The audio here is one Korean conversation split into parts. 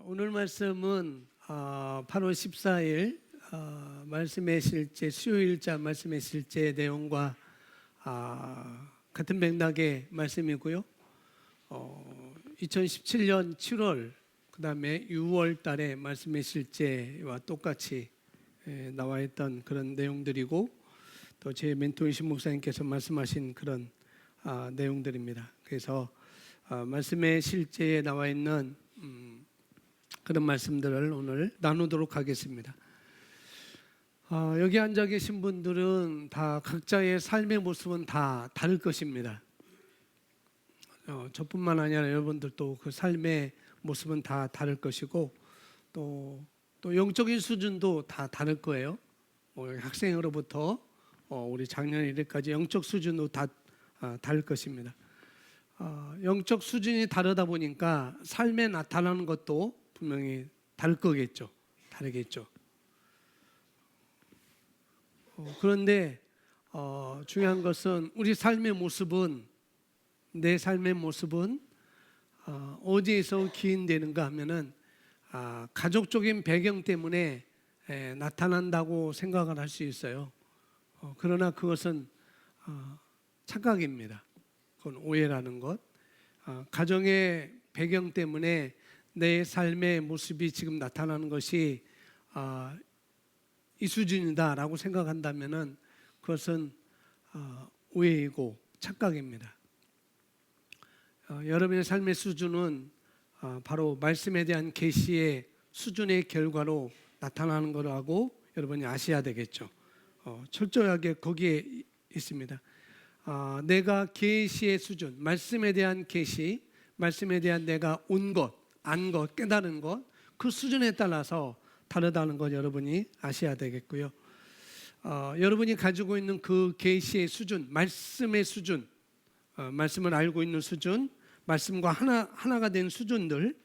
오늘 말씀은 8월 14일 말씀의 실제 수요일자 말씀의 실제 내용과 같은 맥락의 말씀이고요. 2017년 7월 그 다음에 6월 달에 말씀의 실제와 똑같이 나와 있던 그런 내용들이고 또 제 멘토이신 목사님께서 말씀하신 그런 내용들입니다. 그래서 말씀의 실제에 나와 있는 그런 말씀들을 오늘 나누도록 하겠습니다. 여기 앉아 계신 분들은 다 각자의 삶의 모습은 다 다를 것입니다. 저뿐만 아니라 여러분들도 그 삶의 모습은 다 다를 것이고 또 영적인 수준도 다 다를 거예요. 학생으로부터 우리 작년 이래까지 영적 수준도 다 다를 것입니다. 영적 수준이 다르다 보니까 삶에 나타나는 것도 분명히 다를 거겠죠. 다르겠죠. 그런데 중요한 것은 우리 삶의 모습은 내 삶의 모습은 어디에서 기인되는가 하면은 가족적인 배경 때문에 나타난다고 생각을 할 수 있어요. 그러나 그것은 착각입니다. 그건 오해라는 것. 가정의 배경 때문에 내 삶의 모습이 지금 나타나는 것이 이 수준이다라고 생각한다면은 그것은 오해이고 착각입니다. 여러분의 삶의 수준은 바로 말씀에 대한 계시의 수준의 결과로 나타나는 거라고 여러분이 아셔야 되겠죠. 철저하게 거기에 있습니다. 내가 계시의 수준, 말씀에 대한 계시, 말씀에 대한 내가 온 것, 안 것, 깨달은 것, 그 수준에 따라서 다르다는 것 여러분이 아셔야 되겠고요. 여러분이 가지고 있는 그 계시의 수준, 말씀의 수준, 말씀을 알고 있는 수준, 말씀과 하나가 된 수준들,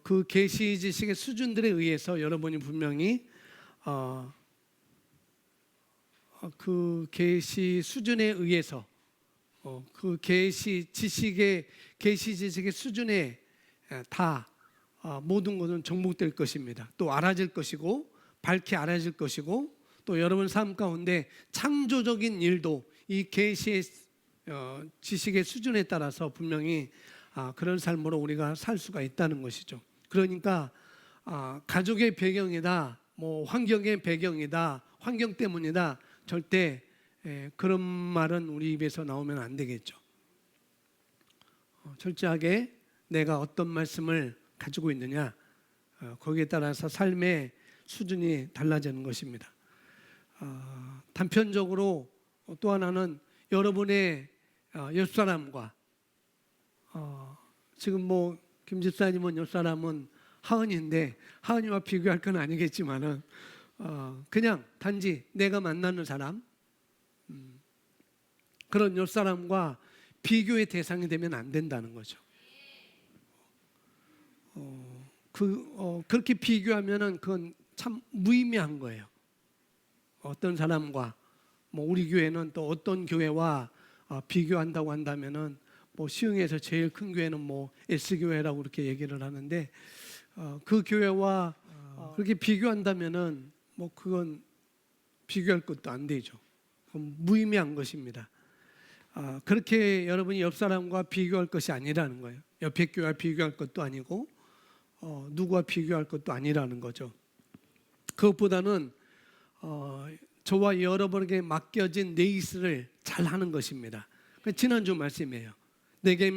그 계시 지식의 수준들에 의해서 여러분이 분명히 그 계시 수준에 의해서 그 계시 지식의 수준에 다 모든 것은 정복될 것입니다. 또 알아질 것이고 밝히 알아질 것이고 또 여러분 삶 가운데 창조적인 일도 이 계시의 지식의 수준에 따라서 분명히 그런 삶으로 우리가 살 수가 있다는 것이죠. 그러니까 가족의 배경이다, 뭐 환경의 배경이다, 환경 때문이다, 절대 그런 말은 우리 입에서 나오면 안 되겠죠. 철저하게 내가 어떤 말씀을 가지고 있느냐, 거기에 따라서 삶의 수준이 달라지는 것입니다. 단편적으로 또 하나는 여러분의 옆사람과 지금 뭐 김 집사님은 옆사람은 하은이인데 하은이와 비교할 건 아니겠지만은 그냥 단지 내가 만나는 사람, 그런 옆사람과 비교의 대상이 되면 안 된다는 거죠. 그렇게 비교하면은 그건 참 무의미한 거예요. 어떤 사람과 뭐 우리 교회는 또 어떤 교회와 비교한다고 한다면은 뭐 시흥에서 제일 큰 교회는 뭐 S교회라고 그렇게 얘기를 하는데 그 교회와 그렇게 비교한다면은 뭐 그건 비교할 것도 안 되죠. 그건 무의미한 것입니다. 그렇게 여러분이 옆 사람과 비교할 것이 아니라는 거예요. 옆에 교회와 비교할 것도 아니고 누구와 비교할 것도 아니라는 거죠. 그것보다는 저와 여러분에게 맡겨진 레이스를 잘 하는 것입니다. 지난주 말씀이에요. 내게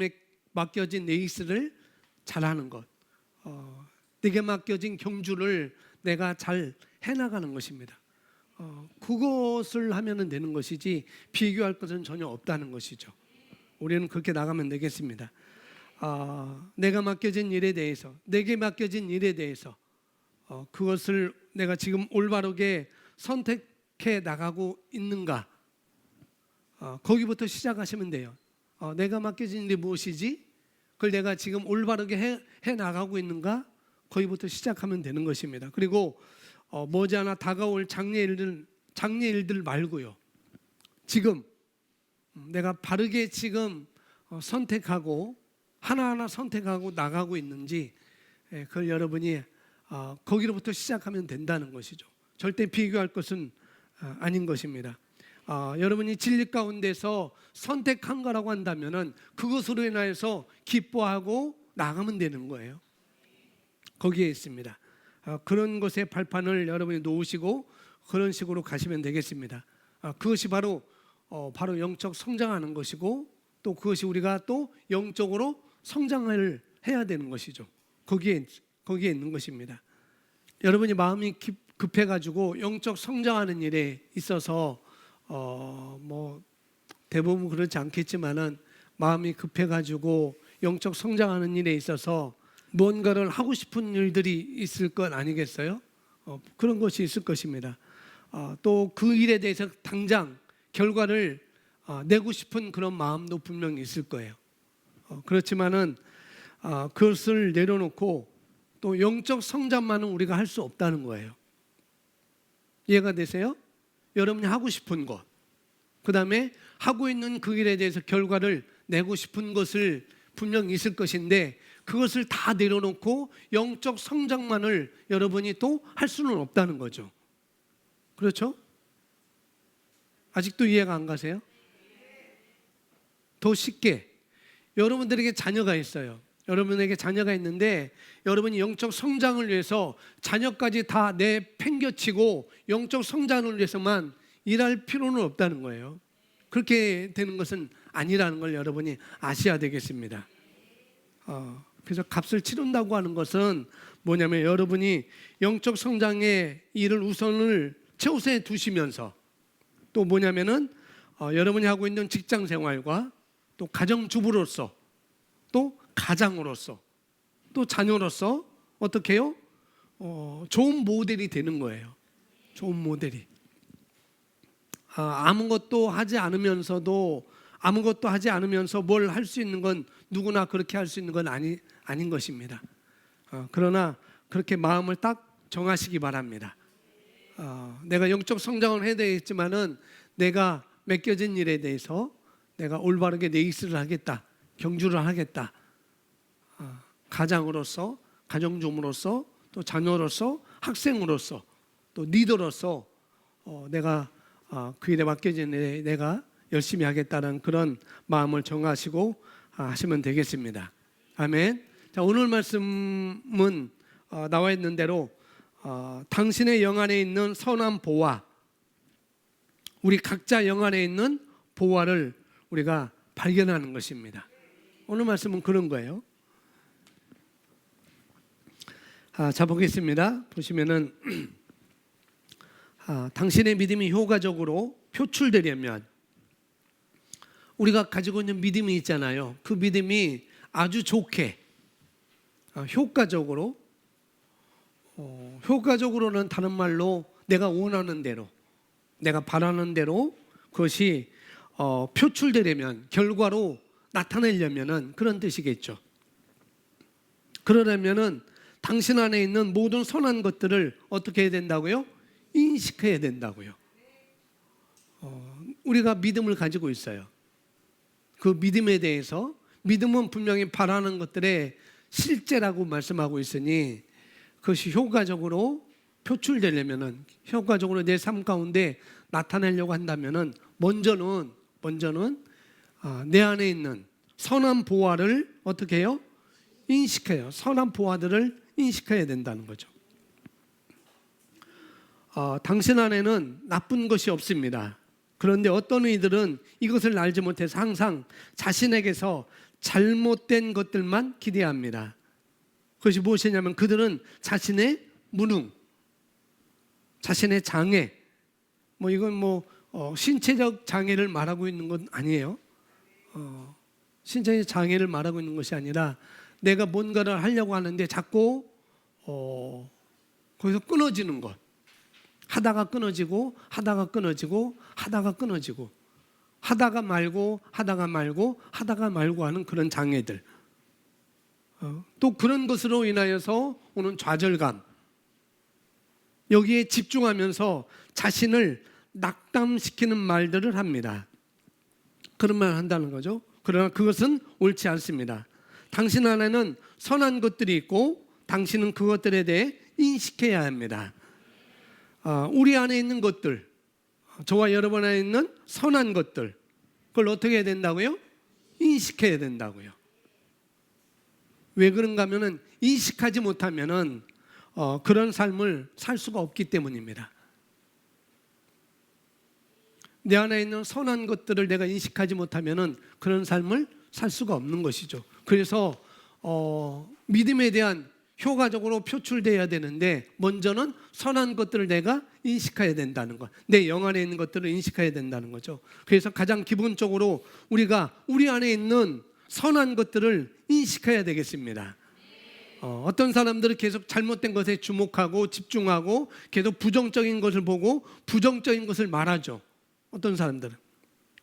맡겨진 레이스를 잘 하는 것, 내게 맡겨진 경주를 내가 잘 해나가는 것입니다. 그것을 하면 되는 것이지 비교할 것은 전혀 없다는 것이죠. 우리는 그렇게 나가면 되겠습니다. 내가 맡겨진 일에 대해서, 내게 맡겨진 일에 대해서 그것을 내가 지금 올바르게 선택해 나가고 있는가, 거기부터 시작하시면 돼요. 내가 맡겨진 일이 무엇이지? 그걸 내가 지금 올바르게 해 나가고 있는가? 거기부터 시작하면 되는 것입니다. 그리고 머지않아 다가올 장래일들 말고요. 지금 내가 바르게 지금 선택하고 하나하나 선택하고 나가고 있는지 그걸 여러분이 거기로부터 시작하면 된다는 것이죠. 절대 비교할 것은 아닌 것입니다. 여러분이 진리 가운데서 선택한 거라고 한다면은 그것으로 인하여서 기뻐하고 나가면 되는 거예요. 거기에 있습니다. 그런 것에 발판을 여러분이 놓으시고 그런 식으로 가시면 되겠습니다. 그것이 바로 영적 성장하는 것이고, 또 그것이 우리가 또 영적으로 성장을 해야 되는 것이죠. 거기에 있는 것입니다. 여러분이 마음이 급해가지고 영적 성장하는 일에 있어서 대부분 그렇지 않겠지만은 마음이 급해가지고 영적 성장하는 일에 있어서 뭔가를 하고 싶은 일들이 있을 것 아니겠어요? 그런 것이 있을 것입니다. 또 그 일에 대해서 당장 결과를 내고 싶은 그런 마음도 분명히 있을 거예요. 그렇지만은 그것을 내려놓고 또 영적 성장만은 우리가 할 수 없다는 거예요. 이해가 되세요? 여러분이 하고 싶은 것, 그 다음에 하고 있는 그 일에 대해서 결과를 내고 싶은 것을 분명히 있을 것인데, 그것을 다 내려놓고 영적 성장만을 여러분이 또 할 수는 없다는 거죠. 그렇죠? 아직도 이해가 안 가세요? 더 쉽게, 여러분들에게 자녀가 있어요. 여러분에게 자녀가 있는데 여러분이 영적 성장을 위해서 자녀까지 다 내팽겨치고 영적 성장을 위해서만 일할 필요는 없다는 거예요. 그렇게 되는 것은 아니라는 걸 여러분이 아셔야 되겠습니다. 그래서 값을 치른다고 하는 것은 뭐냐면, 여러분이 영적 성장의 일을 우선을 최우선에 두시면서, 또 뭐냐면은 여러분이 하고 있는 직장 생활과 또 가정주부로서, 또 가장으로서, 또 자녀로서 어떻게 해요? 좋은 모델이 되는 거예요. 좋은 모델이. 아무것도 하지 않으면서 뭘 할 수 있는 건 누구나 그렇게 할 수 있는 건 아닌 것입니다. 그러나 그렇게 마음을 딱 정하시기 바랍니다. 내가 영적 성장을 해야 되겠지만은 내가 맡겨진 일에 대해서 내가 올바르게 내 일을 하겠다, 경주를 하겠다. 가장으로서, 가정주부로서, 또 자녀로서, 학생으로서, 또 리더로서 내가 그 일에 맡겨진 일에 내가 열심히 하겠다는 그런 마음을 정하시고 하시면 되겠습니다. 아멘. 자, 오늘 말씀은 나와 있는 대로 당신의 영 안에 있는 선한 보화, 우리 각자 영 안에 있는 보화를 우리가 발견하는 것입니다. 오늘 말씀은 그런 거예요. 자, 보겠습니다. 보시면은 당신의 믿음이 효과적으로 표출되려면, 우리가 가지고 있는 믿음이 있잖아요. 그 믿음이 아주 좋게 효과적으로는 다른 말로 내가 원하는 대로, 내가 바라는 대로 그것이 표출되려면, 결과로 나타내려면은 그런 뜻이겠죠. 그러려면은 당신 안에 있는 모든 선한 것들을 어떻게 해야 된다고요? 인식해야 된다고요. 우리가 믿음을 가지고 있어요. 그 믿음에 대해서, 믿음은 분명히 바라는 것들의 실제라고 말씀하고 있으니, 그것이 효과적으로 표출되려면은, 효과적으로 내 삶 가운데 나타내려고 한다면은 먼저는 내 안에 있는 선한 보화를 어떻게 해요? 인식해요. 선한 보화들을 인식해야 된다는 거죠. 당신 안에는 나쁜 것이 없습니다. 그런데 어떤 이들은 이것을 알지 못해서 항상 자신에게서 잘못된 것들만 기대합니다. 그것이 무엇이냐면, 그들은 자신의 무능, 자신의 장애, 이건 신체적 장애를 말하고 있는 건 아니에요. 신체적 장애를 말하고 있는 것이 아니라, 내가 뭔가를 하려고 하는데 자꾸 거기서 끊어지는 것, 하다가 끊어지고 하다가 말고 하는 그런 장애들, 또 그런 것으로 인하여서 오는 좌절감, 여기에 집중하면서 자신을 낙담시키는 말들을 합니다. 그런 말을 한다는 거죠. 그러나 그것은 옳지 않습니다. 당신 안에는 선한 것들이 있고 당신은 그것들에 대해 인식해야 합니다. 우리 안에 있는 것들, 저와 여러분 안에 있는 선한 것들, 그걸 어떻게 해야 된다고요? 인식해야 된다고요. 왜 그런가 하면은 인식하지 못하면은 그런 삶을 살 수가 없기 때문입니다. 내 안에 있는 선한 것들을 내가 인식하지 못하면은 그런 삶을 살 수가 없는 것이죠. 그래서 믿음에 대한 효과적으로 표출돼야 되는데 먼저는 선한 것들을 내가 인식해야 된다는 것, 내 영 안에 있는 것들을 인식해야 된다는 거죠. 그래서 가장 기본적으로 우리가 우리 안에 있는 선한 것들을 인식해야 되겠습니다. 어떤 사람들은 계속 잘못된 것에 주목하고 집중하고 계속 부정적인 것을 보고 부정적인 것을 말하죠. 어떤 사람들은.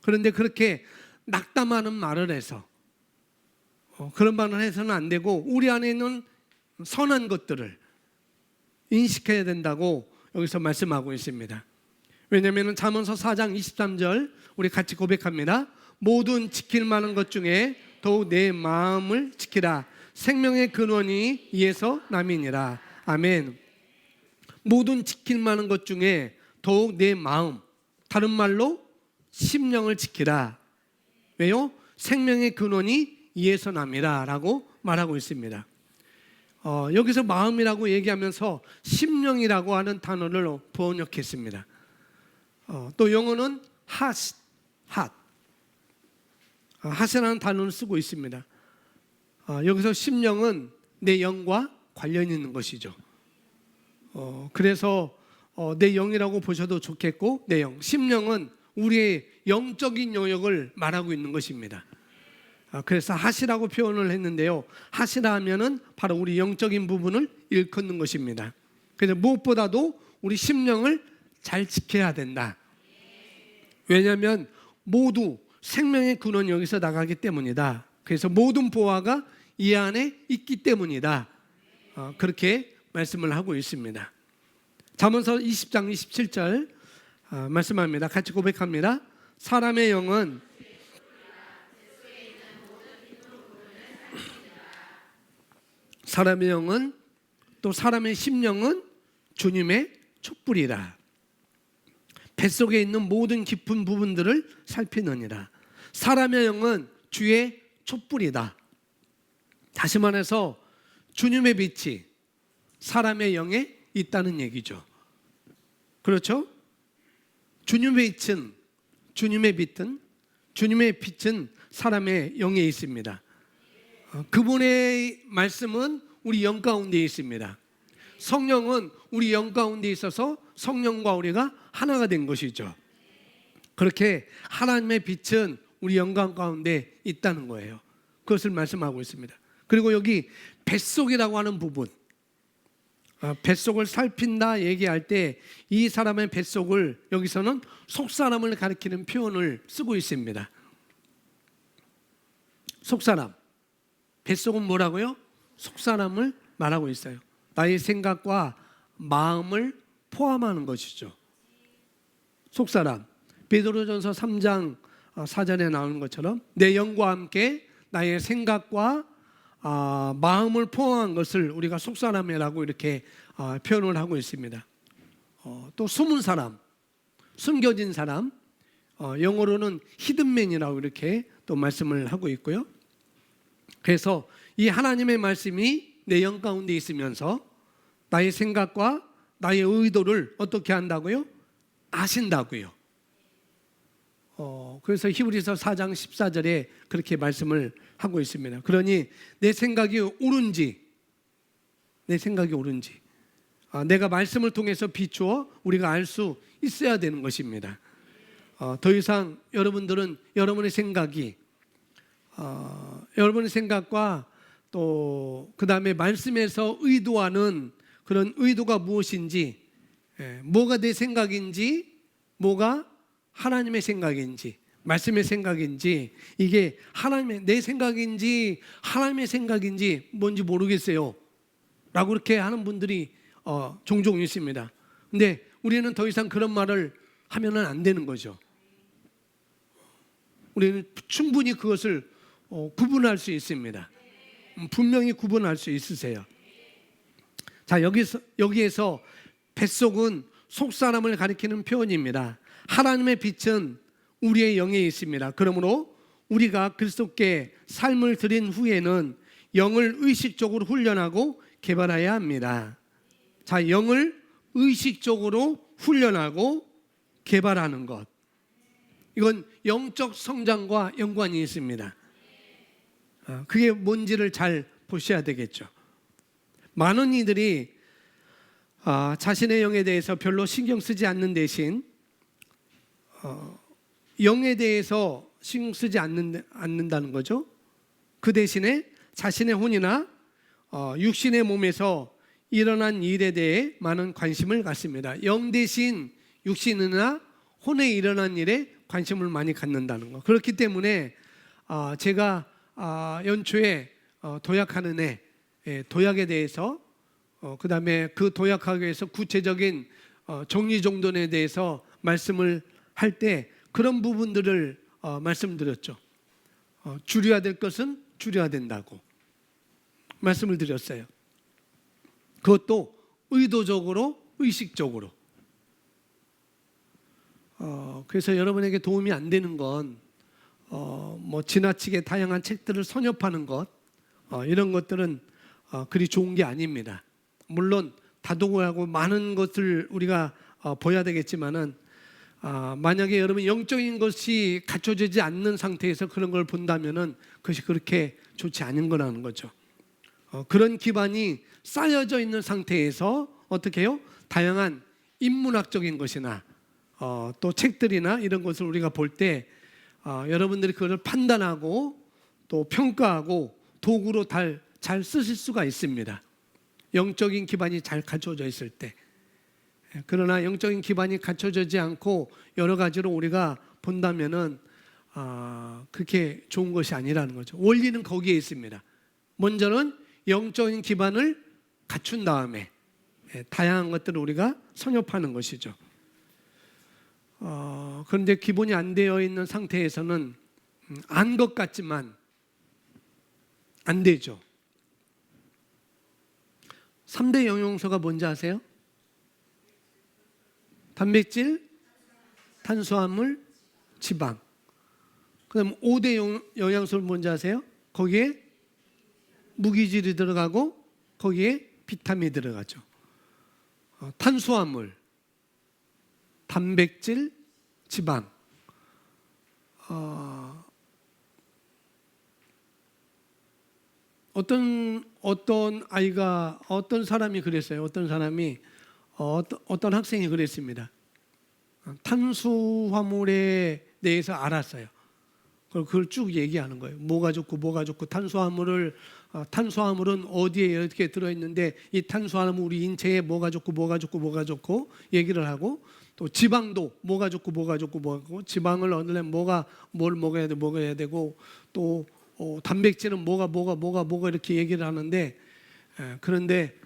그런데 그렇게 낙담하는 말을 해서 그런 말을 해서는 안 되고 우리 안에 있는 선한 것들을 인식해야 된다고 여기서 말씀하고 있습니다. 왜냐하면 잠언서 4장 23절 우리 같이 고백합니다. 모든 지킬 만한 것 중에 더욱 내 마음을 지키라. 생명의 근원이 이에서 남이니라. 아멘. 모든 지킬 만한 것 중에 더욱 내 마음, 다른 말로 심령을 지키라. 왜요? 생명의 근원이 이에서 남이라 라고 말하고 있습니다. 여기서 마음이라고 얘기하면서 심령이라고 하는 단어를 번역했습니다. 또 영어는 핫이라는 단어를 쓰고 있습니다. 여기서 심령은 내 영과 관련이 있는 것이죠. 그래서 내 영이라고 보셔도 좋겠고 내 영, 심령은 우리의 영적인 영역을 말하고 있는 것입니다. 그래서 핫이라고 표현을 했는데요. 핫이라 하면은 바로 우리 영적인 부분을 일컫는 것입니다. 그래서 무엇보다도 우리 심령을 잘 지켜야 된다. 왜냐하면 모두 생명의 근원이 여기서 나가기 때문이다. 그래서 모든 보화가 이 안에 있기 때문이다. 그렇게 말씀을 하고 있습니다. 잠언서 20장 27절 말씀합니다. 같이 고백합니다. 사람의 영은 또 사람의 심령은 주님의 촛불이라. 뱃속에 있는 모든 깊은 부분들을 살피느니라. 사람의 영은 주의 촛불이다. 다시 말해서 주님의 빛이 사람의 영에 있다는 얘기죠. 그렇죠? 주님의 빛은 사람의 영에 있습니다. 그분의 말씀은 우리 영 가운데 있습니다. 성령은 우리 영 가운데 있어서 성령과 우리가 하나가 된 것이죠. 그렇게 하나님의 빛은 우리 영광 가운데 있다는 거예요. 그것을 말씀하고 있습니다. 그리고 여기 뱃속이라고 하는 부분, 뱃속을 살핀다 얘기할 때 이 사람의 뱃속을 여기서는 속사람을 가리키는 표현을 쓰고 있습니다. 속사람, 뱃속은 뭐라고요? 속사람을 말하고 있어요. 나의 생각과 마음을 포함하는 것이죠. 속사람, 베드로전서 3장 4절에 나오는 것처럼 내 영과 함께 나의 생각과 마음을 포함한 것을 우리가 속사람이라고 이렇게 표현을 하고 있습니다. 또 숨은 사람, 숨겨진 사람, 영어로는 히든맨이라고 이렇게 또 말씀을 하고 있고요. 그래서 이 하나님의 말씀이 내 영 가운데 있으면서 나의 생각과 나의 의도를 어떻게 한다고요? 아신다고요. 그래서 히브리서 4장 14절에 그렇게 말씀을 하고 있습니다. 그러니 내 생각이 옳은지 내가 말씀을 통해서 비추어 우리가 알 수 있어야 되는 것입니다. 더 이상 여러분들은 여러분의 생각과 또 그 다음에 말씀에서 의도하는 그런 의도가 무엇인지, 뭐가 내 생각인지, 뭐가 하나님의 생각인지, 말씀의 생각인지, 이게 내 생각인지 하나님의 생각인지 뭔지 모르겠어요 라고 그렇게 하는 분들이 종종 있습니다. 근데 우리는 더 이상 그런 말을 하면 안 되는 거죠. 우리는 충분히 그것을 구분할 수 있습니다. 분명히 구분할 수 있으세요. 자, 여기에서 뱃속은 속사람을 가리키는 표현입니다. 하나님의 빛은 우리의 영에 있습니다. 그러므로 우리가 그리스도께 삶을 드린 후에는 영을 의식적으로 훈련하고 개발해야 합니다. 자, 영을 의식적으로 훈련하고 개발하는 것, 이건 영적 성장과 연관이 있습니다. 그게 뭔지를 잘 보셔야 되겠죠. 많은 이들이 자신의 영에 대해서 별로 신경 쓰지 않는 대신 영에 대해서 신경 쓰지 않는다는 거죠. 그 대신에 자신의 혼이나 육신의 몸에서 일어난 일에 대해 많은 관심을 갖습니다. 영 대신 육신이나 혼에 일어난 일에 관심을 많이 갖는다는 거. 그렇기 때문에 제가 연초에 도약하는 도약에 대해서 그 다음에 그 도약하기 위해서 구체적인 정리정돈에 대해서 말씀을 할 때 그런 부분들을 말씀드렸죠. 줄여야 될 것은 줄여야 된다고 말씀을 드렸어요. 그것도 의도적으로, 의식적으로. 그래서 여러분에게 도움이 안 되는 건 뭐 지나치게 다양한 책들을 선협하는 것, 이런 것들은 그리 좋은 게 아닙니다. 물론 다독하고 많은 것을 우리가 보여야 되겠지만은 만약에 여러분 영적인 것이 갖춰지지 않는 상태에서 그런 걸 본다면은 그것이 그렇게 좋지 않은 거라는 거죠. 그런 기반이 쌓여져 있는 상태에서 어떻게 해요? 다양한 인문학적인 것이나 또 책들이나 이런 것을 우리가 볼 때 여러분들이 그것을 판단하고 또 평가하고 도구로 잘 쓰실 수가 있습니다. 영적인 기반이 잘 갖춰져 있을 때. 그러나 영적인 기반이 갖춰지지 않고 여러 가지로 우리가 본다면은 그렇게 좋은 것이 아니라는 거죠. 원리는 거기에 있습니다. 먼저는 영적인 기반을 갖춘 다음에 다양한 것들을 우리가 선협하는 것이죠. 그런데 기본이 안 되어 있는 상태에서는 안 것 같지만 안 되죠. 3대 영양소가 뭔지 아세요? 단백질, 탄수화물, 지방. 그 다음 5대 영양소는 뭔지 아세요? 거기에 무기질이 들어가고 거기에 비타민이 들어가죠. 탄수화물, 단백질, 지방. 어떤 아이가, 어떤 사람이 그랬어요. 어떤 사람이 어떤 학생이 그랬습니다. 탄수화물에 대해서 알았어요. 그걸 쭉 얘기하는 거예요. 뭐가 좋고 탄수화물은 어디에 어떻게 들어있는데 이 들어있는데 우리 인체에 뭐가 좋고 얘기를 하고, 또 지방도 뭐가 좋고 지방을 얻으려면 뭘 먹어야 되고, 또 단백질은 뭐가 이렇게 얘기를 하는데, 그런데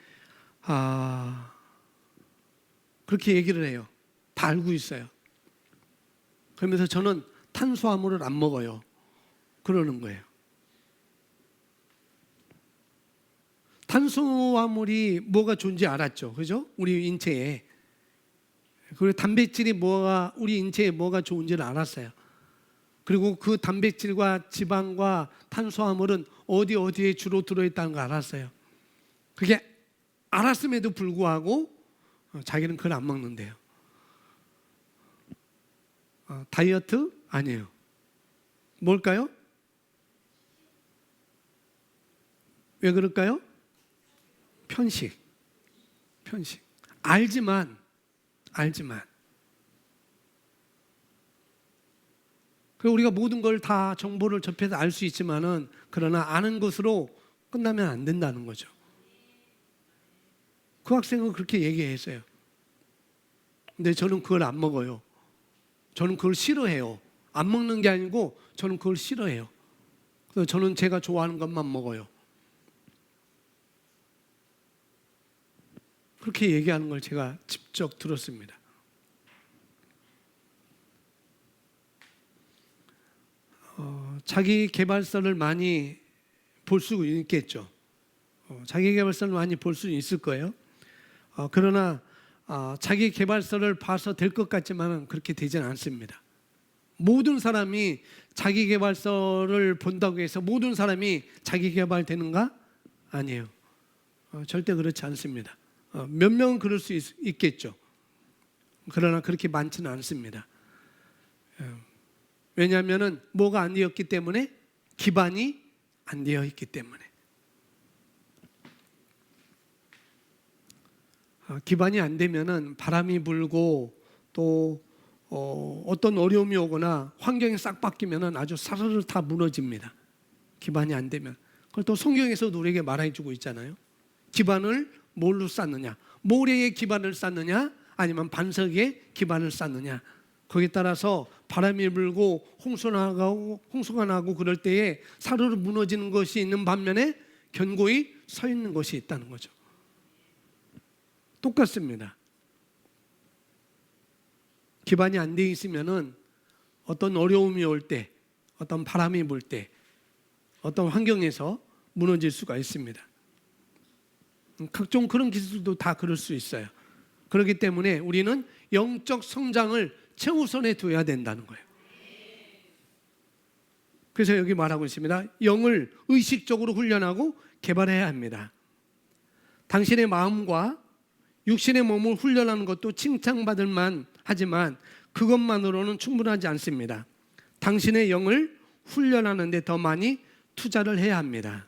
그렇게 얘기를 해요. 다 알고 있어요. 그러면서 저는 탄수화물을 안 먹어요. 그러는 거예요. 탄수화물이 뭐가 좋은지 알았죠. 그죠? 우리 인체에. 그리고 단백질이 우리 인체에 뭐가 좋은지를 알았어요. 그리고 그 단백질과 지방과 탄수화물은 어디에 주로 들어있다는 걸 알았어요. 그게 알았음에도 불구하고 자기는 그걸 안 먹는데요. 다이어트? 아니에요. 뭘까요? 왜 그럴까요? 편식. 알지만 우리가 모든 걸 다 정보를 접해서 알 수 있지만은, 그러나 아는 것으로 끝나면 안 된다는 거죠. 그 학생은 그렇게 얘기했어요. 근데 저는 그걸 안 먹어요. 저는 그걸 싫어해요. 안 먹는 게 아니고 저는 그걸 싫어해요. 그래서 저는 제가 좋아하는 것만 먹어요. 그렇게 얘기하는 걸 제가 직접 들었습니다. 자기 개발서를 많이 볼 수 있겠죠. 자기 개발서를 많이 볼 수 있을 거예요. 그러나 자기 개발서를 봐서 될 것 같지만 그렇게 되지는 않습니다. 모든 사람이 자기 개발서를 본다고 해서 모든 사람이 자기 개발되는가? 아니에요. 절대 그렇지 않습니다. 몇 명은 그럴 수 있겠죠. 그러나 그렇게 많지는 않습니다. 왜냐하면 뭐가 안 되었기 때문에? 기반이 안 되어 있기 때문에. 기반이 안 되면은 바람이 불고 또 어떤 어려움이 오거나 환경이 싹 바뀌면은 아주 사르르 다 무너집니다. 기반이 안 되면. 그걸 또 성경에서도 우리에게 말해주고 있잖아요. 기반을 뭘로 쌓느냐? 모래에 기반을 쌓느냐? 아니면 반석에 기반을 쌓느냐? 거기에 따라서 바람이 불고 홍수가 나고 그럴 때에 사르르 무너지는 것이 있는 반면에 견고히 서 있는 것이 있다는 거죠. 똑같습니다. 기반이 안 돼 있으면은 어떤 어려움이 올 때, 어떤 바람이 불 때, 어떤 환경에서 무너질 수가 있습니다. 각종 그런 기술도 다 그럴 수 있어요. 그렇기 때문에 우리는 영적 성장을 최우선에 둬야 된다는 거예요. 그래서 여기 말하고 있습니다. 영을 의식적으로 훈련하고 개발해야 합니다. 당신의 마음과 육신의 몸을 훈련하는 것도 칭찬받을 만 하지만 그것만으로는 충분하지 않습니다. 당신의 영을 훈련하는 데 더 많이 투자를 해야 합니다.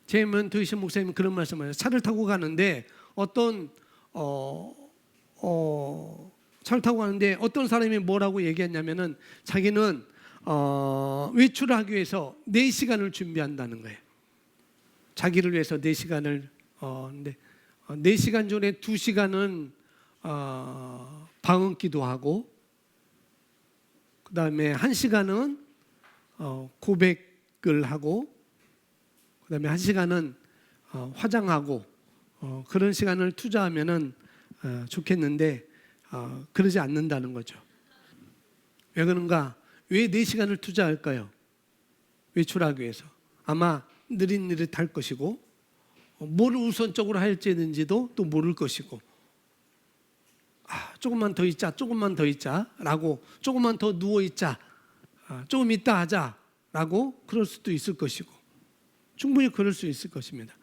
제이먼 드이신 목사님 그런 말씀을 해요. 차를 타고 가는데 차를 타고 가는데 어떤 사람이 뭐라고 얘기했냐면은 자기는 외출을 하기 위해서 4시간을 준비한다는 거예요. 자기를 위해서 4시간을 근데 4시간 전에 2시간은 방언기도 하고 그 다음에 1시간은 고백을 하고 그 다음에 1시간은 화장하고 그런 시간을 투자하면은 좋겠는데 그러지 않는다는 거죠. 왜 그런가? 왜 4시간을 투자할까요? 외출하기 위해서. 아마 느릿느릿할 것이고 뭘 우선적으로 할지는지도 또 모를 것이고 조금만 더 있자, 조금만 더 있자 라고 조금만 더 누워 있자, 조금 있다 하자 라고 그럴 수도 있을 것이고 충분히 그럴 수 있을 것입니다.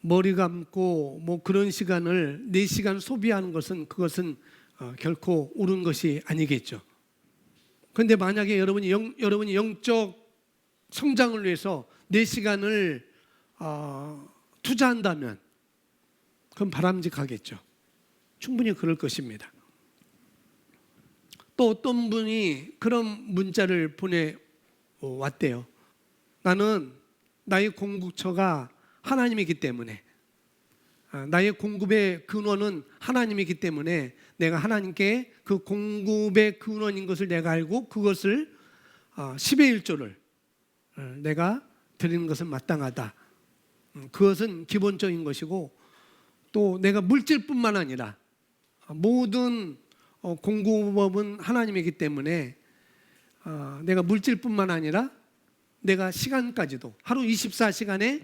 머리 감고 뭐 그런 시간을 4시간 소비하는 것은 그것은 결코 옳은 것이 아니겠죠. 그런데 만약에 여러분이 영적 성장을 위해서 4시간을 투자한다면 그건 바람직하겠죠. 충분히 그럴 것입니다. 또 어떤 분이 그런 문자를 보내왔대요. 나는 나의 공급처가 하나님이기 때문에 나의 공급의 근원은 하나님이기 때문에 내가 하나님께 그 공급의 근원인 것을 내가 알고 그것을 10의 1조를 내가 드리는 것은 마땅하다. 그것은 기본적인 것이고 또 내가 물질뿐만 아니라 모든 공급업은 하나님이기 때문에 내가 물질뿐만 아니라 내가 시간까지도 하루 24시간에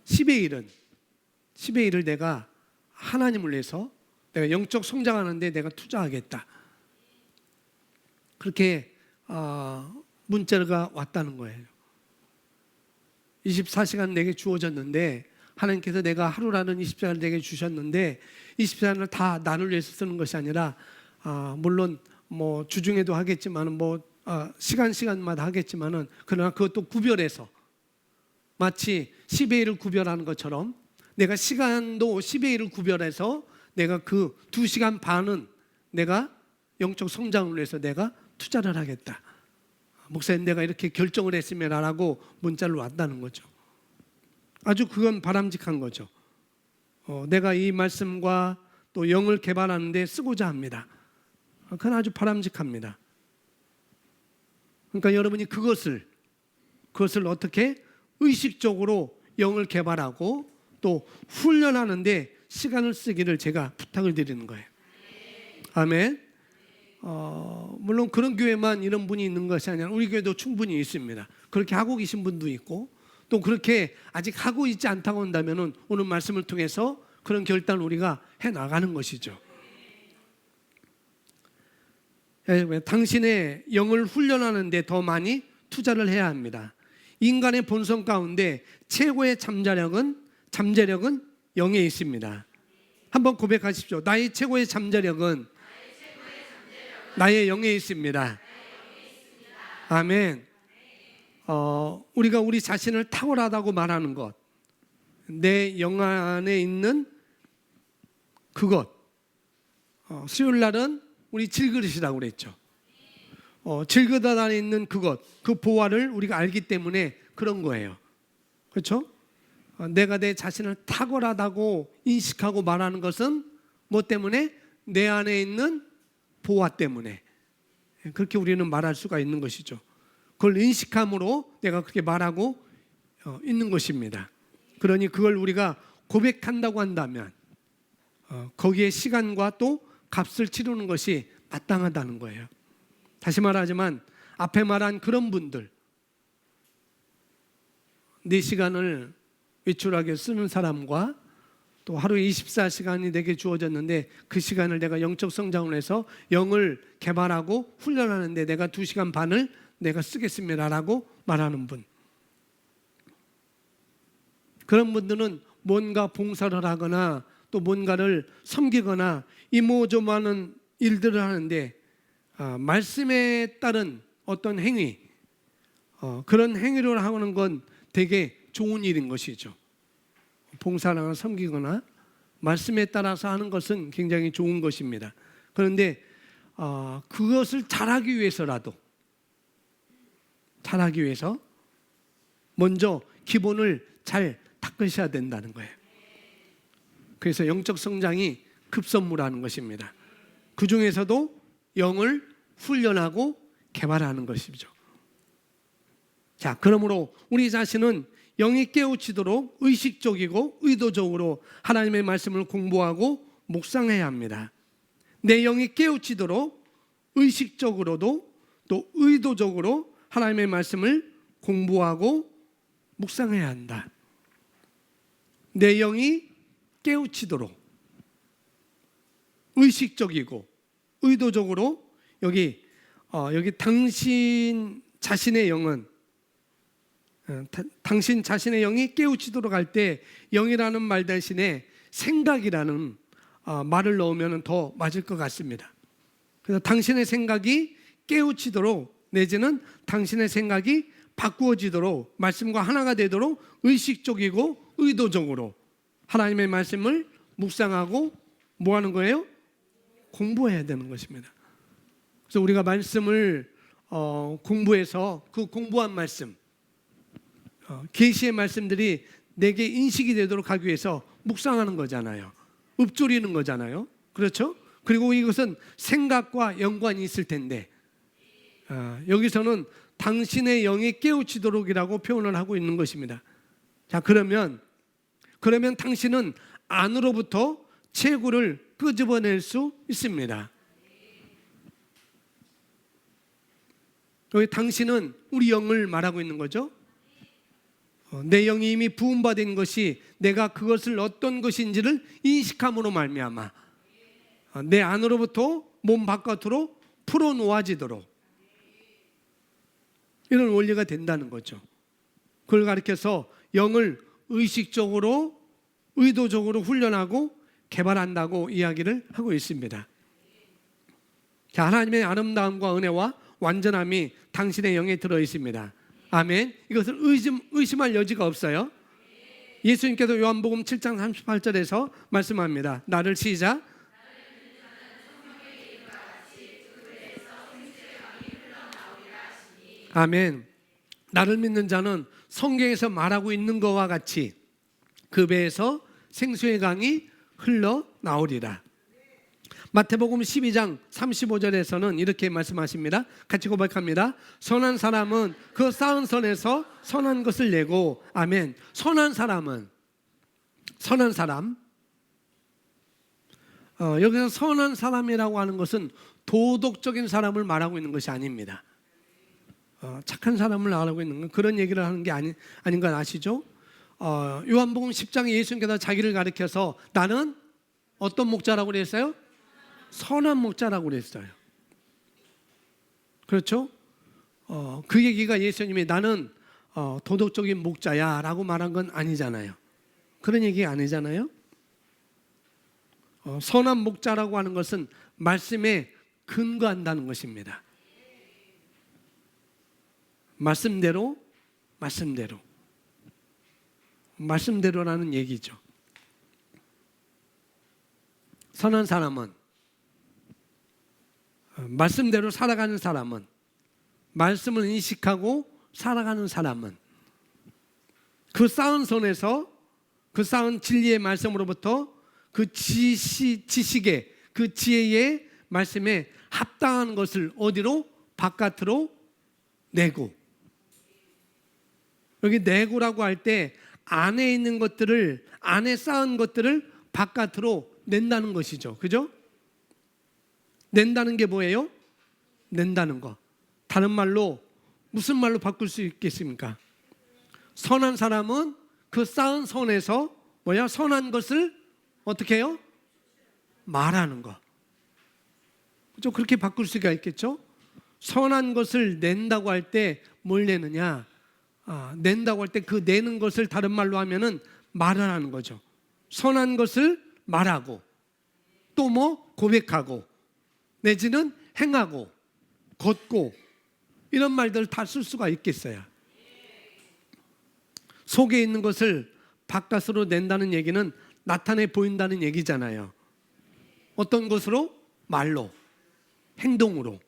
10의 1을 내가 하나님을 위해서 내가 영적 성장하는데 내가 투자하겠다. 그렇게 문자가 왔다는 거예요. 24시간 내게 주어졌는데 하나님께서 내가 하루라는 24시간을 내게 주셨는데 24시간을 다 나를 위해서 쓰는 것이 아니라 물론 뭐 주중에도 하겠지만 뭐 시간마다 하겠지만은 그러나 그것도 구별해서 마치 10의 1을 구별하는 것처럼 내가 시간도 10의 1을 구별해서 내가 그 2시간 반은 내가 영적 성장을 위해서 내가 투자를 하겠다. 목사님 내가 이렇게 결정을 했으면 하라고 문자를 왔다는 거죠. 아주 그건 바람직한 거죠. 내가 이 말씀과 또 영을 개발하는 데 쓰고자 합니다. 그건 아주 바람직합니다. 그러니까 여러분이 그것을 어떻게 의식적으로 영을 개발하고 또 훈련하는 데 시간을 쓰기를 제가 부탁을 드리는 거예요. 아멘. 물론 그런 교회만 이런 분이 있는 것이 아니라 우리 교회도 충분히 있습니다. 그렇게 하고 계신 분도 있고 또 그렇게 아직 하고 있지 않다고 한다면 오늘 말씀을 통해서 그런 결단을 우리가 해나가는 것이죠. 당신의 영을 훈련하는 데 더 많이 투자를 해야 합니다. 인간의 본성 가운데 최고의 잠재력은 영에 있습니다. 한번 고백하십시오. 나의 최고의 잠재력은 나의 영에 있습니다. 아멘. 우리가 우리 자신을 탁월하다고 말하는 것, 내 영 안에 있는 그것, 수요일 날은 우리 질그릇이라고 그랬죠. 질그릇 안에 있는 그것, 그 보화를 우리가 알기 때문에 그런 거예요. 그렇죠? 내가 내 자신을 탁월하다고 인식하고 말하는 것은 뭐 때문에? 내 안에 있는 보화 때문에 그렇게 우리는 말할 수가 있는 것이죠. 그걸 인식함으로 내가 그렇게 말하고 있는 것입니다. 그러니 그걸 우리가 고백한다고 한다면 거기에 시간과 또 값을 치르는 것이 마땅하다는 거예요. 다시 말하지만 앞에 말한 그런 분들, 내 시간을 외출하게 쓰는 사람과 또 하루에 24시간이 내게 주어졌는데 그 시간을 내가 영적 성장을 해서 영을 개발하고 훈련하는데 내가 2시간 반을 내가 쓰겠습니다라고 말하는 분, 그런 분들은 뭔가 봉사를 하거나 또 뭔가를 섬기거나 이모저모하는 일들을 하는데 말씀에 따른 어떤 행위, 그런 행위를 하는 건 되게 좋은 일인 것이죠. 봉사나 섬기거나 말씀에 따라서 하는 것은 굉장히 좋은 것입니다. 그런데 그것을 잘하기 위해서라도 먼저 기본을 잘 닦으셔야 된다는 거예요. 그래서 영적 성장이 급선무라는 것입니다. 그 중에서도 영을 훈련하고 개발하는 것이죠. 자, 그러므로 우리 자신은 영이 깨우치도록 의식적이고 의도적으로 하나님의 말씀을 공부하고 묵상해야 합니다. 내 영이 깨우치도록 의식적으로도 또 의도적으로 하나님의 말씀을 공부하고 묵상해야 한다. 내 영이 깨우치도록 의식적이고 의도적으로 여기 당신 자신의 영은 당신 자신의 영이 깨우치도록 할 때 영이라는 말 대신에 생각이라는 말을 넣으면 더 맞을 것 같습니다. 그래서 당신의 생각이 깨우치도록 내지는 당신의 생각이 바꾸어지도록 말씀과 하나가 되도록 의식적이고 의도적으로 하나님의 말씀을 묵상하고 뭐 하는 거예요? 공부해야 되는 것입니다. 그래서 우리가 말씀을 공부해서 그 공부한 말씀, 계시의 말씀들이 내게 인식이 되도록 하기 위해서 묵상하는 거잖아요. 읊조리는 거잖아요. 그렇죠? 그리고 이것은 생각과 연관이 있을 텐데 여기서는 당신의 영이 깨우치도록이라고 표현을 하고 있는 것입니다. 자, 그러면 당신은 안으로부터 채굴을 끄집어낼 수 있습니다. 여기 당신은 우리 영을 말하고 있는 거죠. 내 영이 이미 부음받은 것이 내가 그것을 어떤 것인지를 인식함으로 말미암아 내 안으로부터 몸 바깥으로 풀어놓아지도록 이런 원리가 된다는 거죠. 그걸 가리켜서 영을 의식적으로 의도적으로 훈련하고 개발한다고 이야기를 하고 있습니다. 자, 하나님의 아름다움과 은혜와 완전함이 당신의 영에 들어 있습니다. 아멘. 이것을 의심할 여지가 없어요. 예수님께서 요한복음 7장 38절에서 말씀합니다. 나를 시작. 아멘. 나를 믿는 자는 성경에서 말하고 있는 것과 같이 그 배에서 생수의 강이 흘러나오리라. 마태복음 12장 35절에서는 이렇게 말씀하십니다. 같이 고백합니다. 선한 사람은 그 쌓은 선에서 선한 것을 내고. 아멘. 선한 사람, 여기서 선한 사람이라고 하는 것은 도덕적인 사람을 말하고 있는 것이 아닙니다. 착한 사람을 알고 있는 건 그런 얘기를 하는 게 아닌 건 아시죠? 요한복음 10장에 예수님께서 자기를 가리켜서 나는 어떤 목자라고 그랬어요? 선한 목자라고 그랬어요. 그렇죠? 그 얘기가 예수님이 나는 도덕적인 목자야 라고 말한 건 아니잖아요. 그런 얘기 아니잖아요. 선한 목자라고 하는 것은 말씀에 근거한다는 것입니다. 말씀대로라는 얘기죠. 선한 사람은, 말씀대로 살아가는 사람은, 말씀을 인식하고 살아가는 사람은 그 쌓은 선에서, 그 쌓은 진리의 말씀으로부터 그 지식의, 그 지혜의 말씀에 합당한 것을 어디로? 바깥으로 내고. 여기 내고라고 할 때 안에 있는 것들을, 안에 쌓은 것들을 바깥으로 낸다는 것이죠. 그죠? 낸다는 게 뭐예요? 낸다는 거. 다른 말로 무슨 말로 바꿀 수 있겠습니까? 선한 사람은 그 쌓은 선에서 선한 것을 어떻게 해요? 말하는 거. 그죠? 그렇게 바꿀 수가 있겠죠? 선한 것을 낸다고 할 때 뭘 내느냐? 낸다고 할 때 그 내는 것을 다른 말로 하면은 말을 하는 거죠. 선한 것을 말하고, 또 고백하고, 내지는 행하고, 걷고, 이런 말들을 다 쓸 수가 있겠어요. 속에 있는 것을 바깥으로 낸다는 얘기는 나타내 보인다는 얘기잖아요. 어떤 것으로? 말로, 행동으로,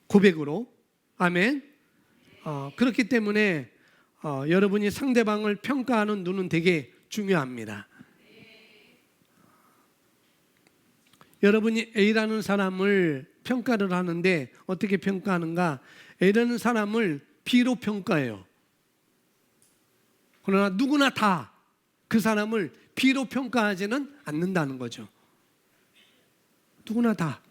고백으로. 아멘. 그렇기 때문에 여러분이 상대방을 평가하는 눈은 되게 중요합니다. 여러분이 A라는 사람을 평가를 하는데 어떻게 평가하는가? A라는 사람을 B로 평가해요. 그러나 누구나 다 그 사람을 B로 평가하지는 않는다는 거죠. 누구나 다.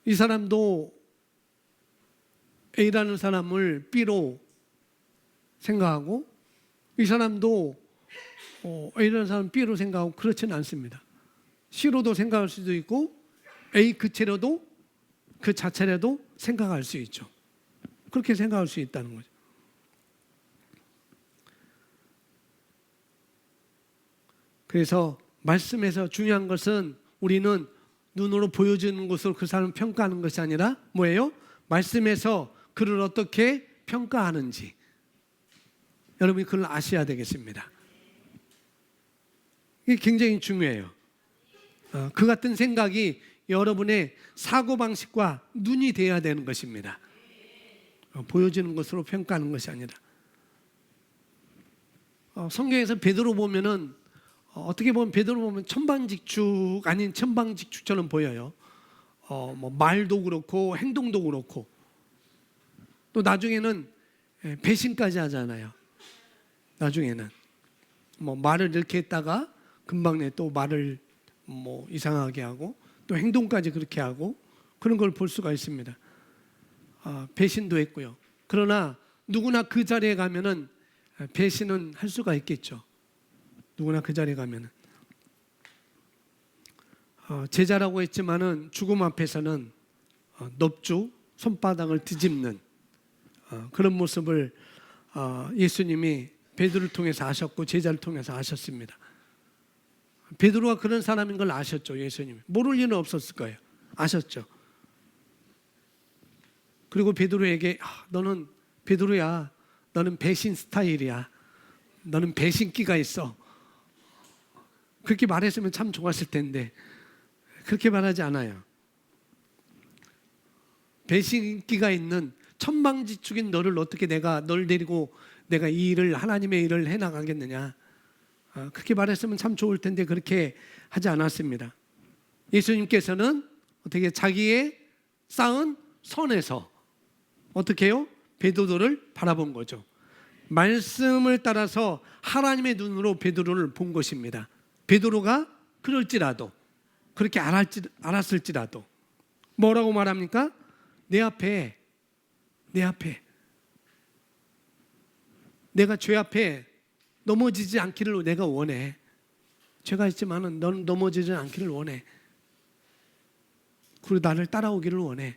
이 사람도 A라는 사람을 B로 생각하고, 이 사람도 A라는 사람을 B로 생각하고 그렇지는 않습니다. C로도 생각할 수도 있고 A 그 자체로도 생각할 수 있죠. 그렇게 생각할 수 있다는 거죠. 그래서 말씀에서 중요한 것은 우리는 눈으로 보여지는 것으로 그 사람을 평가하는 것이 아니라 뭐예요? 말씀에서 그를 어떻게 평가하는지 여러분이 그걸 아셔야 되겠습니다. 이게 굉장히 중요해요. 그 같은 생각이 여러분의 사고방식과 눈이 되어야 되는 것입니다. 보여지는 것으로 평가하는 것이 아니라. 성경에서 베드로 보면은 어떻게 보면 베드로 보면 천방직축 아닌 천방직축처럼 보여요. 말도 그렇고 행동도 그렇고, 또 나중에는 배신까지 하잖아요. 나중에는 말을 이렇게 했다가 금방 또 말을 이상하게 하고, 또 행동까지 그렇게 하고, 그런 걸 볼 수가 있습니다. 배신도 했고요. 그러나 누구나 그 자리에 가면은 배신은 할 수가 있겠죠. 누구나 그 자리에 가면은. 제자라고 했지만은 죽음 앞에서는 넙죽 손바닥을 뒤집는 그런 모습을 예수님이 베드로를 통해서 아셨고 제자를 통해서 아셨습니다. 베드로가 그런 사람인 걸 아셨죠. 예수님이 모를 리는 없었을 거예요. 아셨죠. 그리고 베드로에게 너는 베드로야, 너는 배신 스타일이야, 너는 배신기가 있어, 그렇게 말했으면 참 좋았을 텐데 그렇게 말하지 않아요. 배신기가 있는 천방지축인 너를 어떻게 널 데리고 내가 이 일을, 하나님의 일을 해나가겠느냐, 그렇게 말했으면 참 좋을 텐데 그렇게 하지 않았습니다. 예수님께서는 어떻게 자기의 쌓은 선에서 어떻게 해요? 베드로를 바라본 거죠. 말씀을 따라서 하나님의 눈으로 베드로를 본 것입니다. 베드로가 그럴지라도 그렇게 알았을지라도 뭐라고 말합니까? 내 앞에 내가 죄 앞에 넘어지지 않기를 내가 원해. 죄가 있지만은 너는 넘어지지 않기를 원해. 그리고 나를 따라오기를 원해.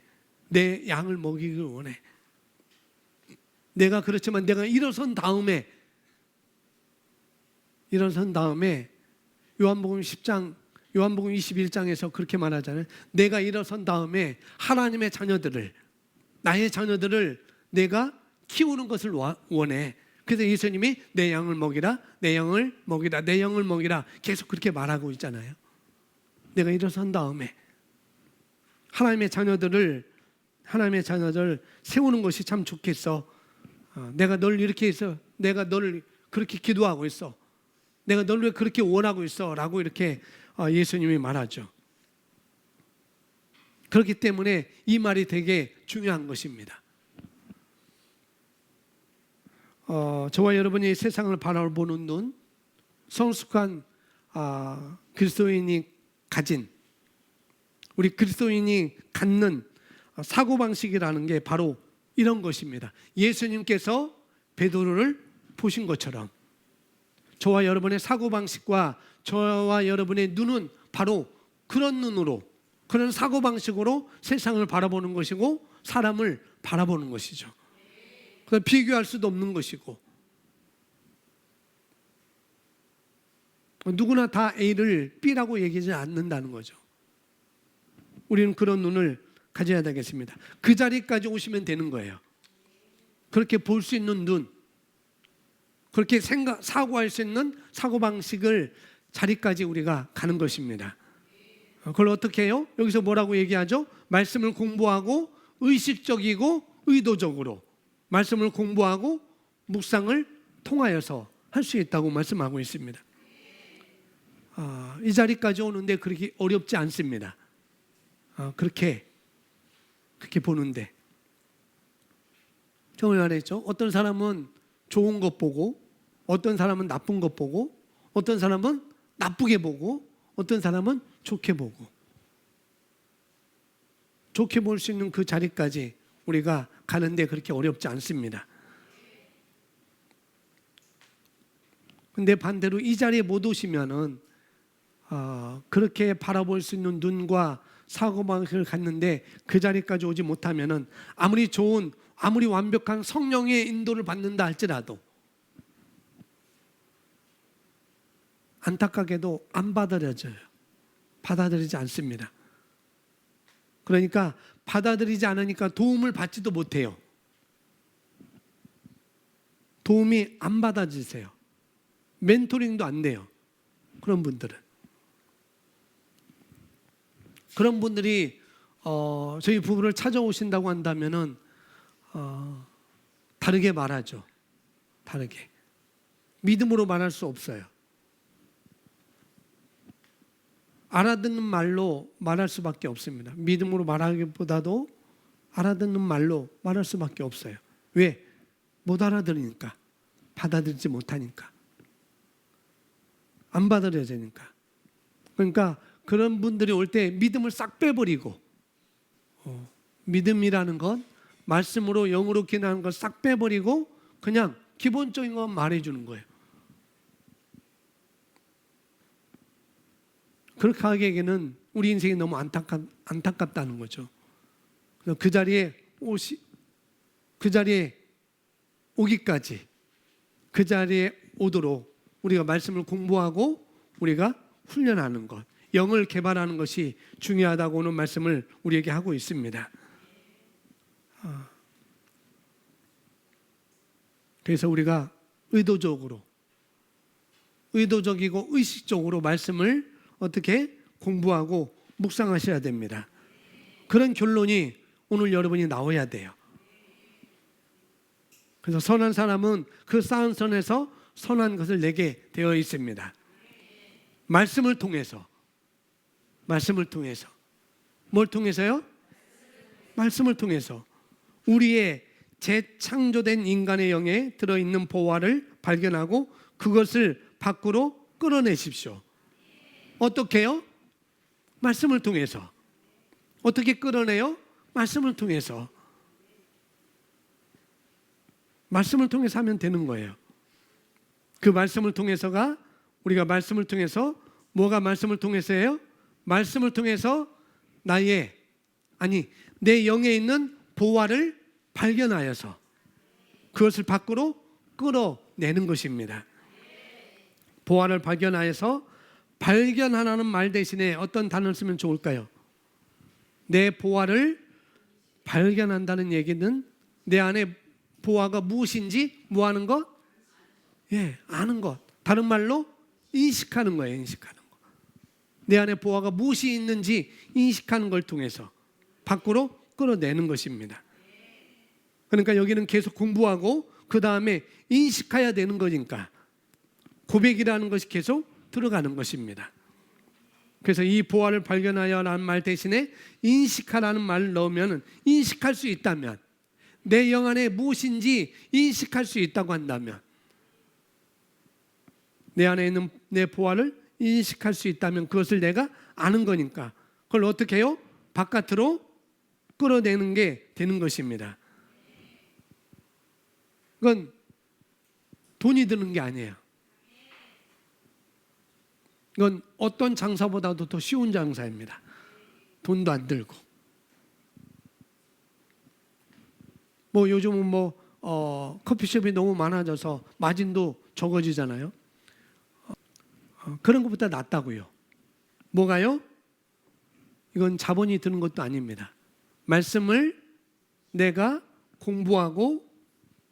내 양을 먹이기를 원해. 내가 그렇지만 내가 일어선 다음에 요한복음 10장, 요한복음 21장에서 그렇게 말하잖아요. 내가 일어선 다음에 하나님의 자녀들을, 나의 자녀들을 내가 키우는 것을 원해. 그래서 예수님이 내 양을 먹이라, 내 양을 먹이라, 내 양을 먹이라 계속 그렇게 말하고 있잖아요. 내가 일어선 다음에 하나님의 자녀들 세우는 것이 참 좋겠어. 내가 널 이렇게 해서, 내가 너를 그렇게 기도하고 있어. 내가 널 왜 그렇게 원하고 있어? 라고 이렇게 예수님이 말하죠. 그렇기 때문에 이 말이 되게 중요한 것입니다. 저와 여러분이 세상을 바라보는 눈, 성숙한 그리스도인이 가진, 우리 그리스도인이 갖는 사고방식이라는 게 바로 이런 것입니다. 예수님께서 베드로를 보신 것처럼 저와 여러분의 사고방식과 저와 여러분의 눈은 바로 그런 눈으로, 그런 사고방식으로 세상을 바라보는 것이고 사람을 바라보는 것이죠. 비교할 수도 없는 것이고, 누구나 다 A를 B라고 얘기하지 않는다는 거죠. 우리는 그런 눈을 가져야 되겠습니다. 그 자리까지 오시면 되는 거예요. 그렇게 볼 수 있는 눈, 그렇게 사고할 수 있는 사고방식을 자리까지 우리가 가는 것입니다. 그걸 어떻게 해요? 여기서 뭐라고 얘기하죠? 말씀을 공부하고 의식적이고 의도적으로 말씀을 공부하고 묵상을 통하여서 할 수 있다고 말씀하고 있습니다. 이 자리까지 오는데 그렇게 어렵지 않습니다. 그렇게 보는데 정말 말했죠. 어떤 사람은 좋은 것 보고, 어떤 사람은 나쁜 것 보고, 어떤 사람은 나쁘게 보고, 어떤 사람은 좋게 보고, 좋게 볼 수 있는 그 자리까지 우리가 가는데 그렇게 어렵지 않습니다. 근데 반대로 이 자리에 못 오시면은 그렇게 바라볼 수 있는 눈과 사고방식을 갖는데 그 자리까지 오지 못하면은 아무리 좋은, 아무리 완벽한 성령의 인도를 받는다 할지라도 안타깝게도 안 받아들여져요. 받아들이지 않습니다. 그러니까 받아들이지 않으니까 도움을 받지도 못해요. 도움이 안 받아지세요. 멘토링도 안 돼요. 그런 분들은. 그런 분들이 저희 부부를 찾아오신다고 한다면은 다르게 말하죠. 다르게. 믿음으로 말할 수 없어요. 알아듣는 말로 말할 수밖에 없습니다. 믿음으로 말하기보다도 알아듣는 말로 말할 수밖에 없어요. 왜? 못 알아들으니까. 받아들이지 못하니까. 안 받아들여지니까. 그러니까 그런 분들이 올 때 믿음을 싹 빼버리고 믿음이라는 건 말씀으로 영으로 기능하는 걸 싹 빼버리고 그냥 기본적인 건 말해주는 거예요. 그렇게 하기에는 우리 인생이 너무 안타깝다는 거죠. 그래서 그 자리에 오기까지, 그 자리에 오도록 우리가 말씀을 공부하고 우리가 훈련하는 것, 영을 개발하는 것이 중요하다고 오는 말씀을 우리에게 하고 있습니다. 그래서 우리가 의도적이고 의식적으로 말씀을 어떻게 공부하고 묵상하셔야 됩니다. 그런 결론이 오늘 여러분이 나와야 돼요. 그래서 선한 사람은 그 쌓은 선에서 선한 것을 내게 되어 있습니다. 말씀을 통해서. 뭘 통해서요? 말씀을 통해서 우리의 재창조된 인간의 영에 들어있는 보화를 발견하고 그것을 밖으로 끌어내십시오. 어떻게 해요? 말씀을 통해서. 어떻게 끌어내요? 말씀을 통해서. 말씀을 통해서 하면 되는 거예요. 그 말씀을 통해서가, 우리가 말씀을 통해서, 뭐가 말씀을 통해서예요? 말씀을 통해서 내 영에 있는 보화를 발견하여서 그것을 밖으로 끌어내는 것입니다. 보화를 발견하여서, 발견하라는 말 대신에 어떤 단어를 쓰면 좋을까요? 내 보화를 발견한다는 얘기는 내 안에 보화가 무엇인지 뭐 하는 것? 아는 것. 다른 말로 인식하는 거예요. 인식하는 거. 내 안에 보화가 무엇이 있는지 인식하는 걸 통해서 밖으로 끌어내는 것입니다. 그러니까 여기는 계속 공부하고 그 다음에 인식해야 되는 거니까 고백이라는 것이 계속 들어가는 것입니다. 그래서 이 보화를 발견하여라는 말 대신에 인식하라는 말을 넣으면, 인식할 수 있다면, 내 영 안에 무엇인지 인식할 수 있다고 한다면, 내 안에 있는 내 보화를 인식할 수 있다면 그것을 내가 아는 거니까 그걸 어떻게 해요? 바깥으로 끌어내는 게 되는 것입니다. 그건 돈이 드는 게 아니에요. 이건 어떤 장사보다도 더 쉬운 장사입니다. 돈도 안 들고. 요즘은 커피숍이 너무 많아져서 마진도 적어지잖아요. 그런 것보다 낫다고요. 뭐가요? 이건 자본이 드는 것도 아닙니다. 말씀을 내가 공부하고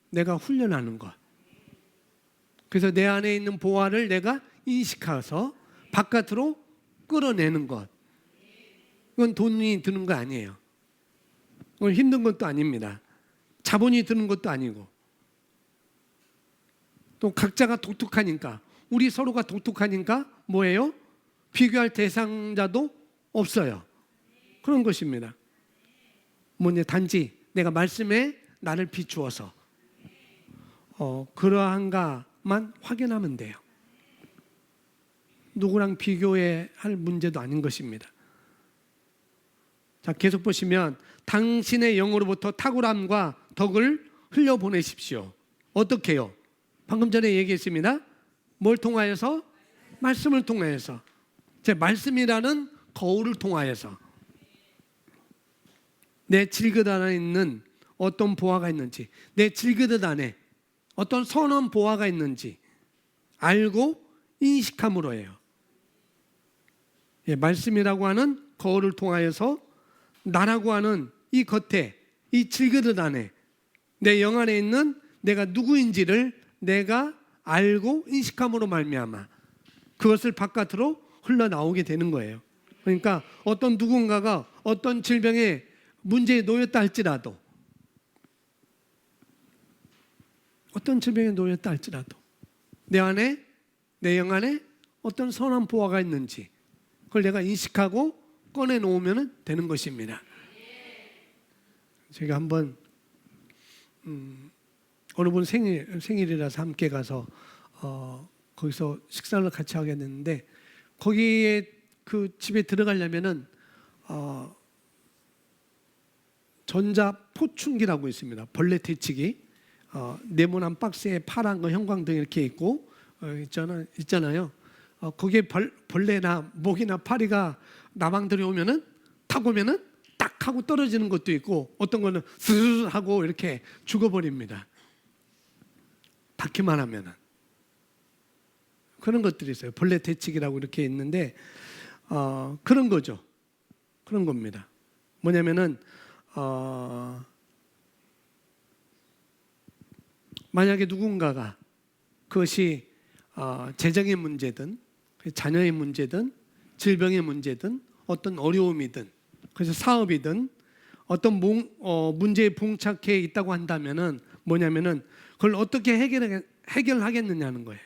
내가 훈련하는 것. 그래서 내 안에 있는 보화를 내가 인식해서 바깥으로 끌어내는 것. 이건 돈이 드는 거 아니에요. 이건 힘든 것도 아닙니다. 자본이 드는 것도 아니고. 또 각자가 독특하니까, 우리 서로가 독특하니까 뭐예요? 비교할 대상자도 없어요. 그런 것입니다. 단지 내가 말씀에 나를 비추어서 그러한가만 확인하면 돼요. 누구랑 비교해야 할 문제도 아닌 것입니다. 자, 계속 보시면 당신의 영으로부터 탁월함과 덕을 흘려보내십시오. 어떻게 해요? 방금 전에 얘기했습니다. 뭘 통하여서? 말씀을 통하여서. 제 말씀이라는 거울을 통하여서 내 질그릇 안에 있는 어떤 보화가 있는지, 내 질그릇 안에 어떤 선한 보화가 있는지 알고 인식함으로 해요. 말씀이라고 하는 거울을 통하여서 나라고 하는 이 겉에, 이 질그릇 안에, 내 영 안에 있는 내가 누구인지를 내가 알고 인식함으로 말미암아 그것을 바깥으로 흘러나오게 되는 거예요. 그러니까 어떤 누군가가 어떤 질병에 문제에 놓였다 할지라도, 어떤 질병에 놓였다 할지라도 내 안에, 내 영 안에 어떤 선한 보화가 있는지 그걸 내가 인식하고 꺼내놓으면 되는 것입니다. 제가 한번 어느 분 생일이라서 함께 가서 거기서 식사를 같이 하겠는데, 거기에 그 집에 들어가려면은 전자포충기라고 있습니다. 벌레 퇴치기. 네모난 박스에 파란 거 형광등 이렇게 있고 있잖아요. 거기에 벌레나 모기나 파리가 나방 들여오면은 탁 오면은 딱 하고 떨어지는 것도 있고, 어떤 거는 스르르 하고 이렇게 죽어버립니다. 닿기만 하면은. 그런 것들이 있어요. 벌레 퇴치기라고 이렇게 있는데 그런 거죠. 그런 겁니다. 뭐냐면은 만약에 누군가가 그것이 재정의 문제든 자녀의 문제든 질병의 문제든 어떤 어려움이든, 그래서 사업이든 어떤 문제에 봉착해 있다고 한다면은 뭐냐면은 그걸 어떻게 해결하겠느냐는 거예요.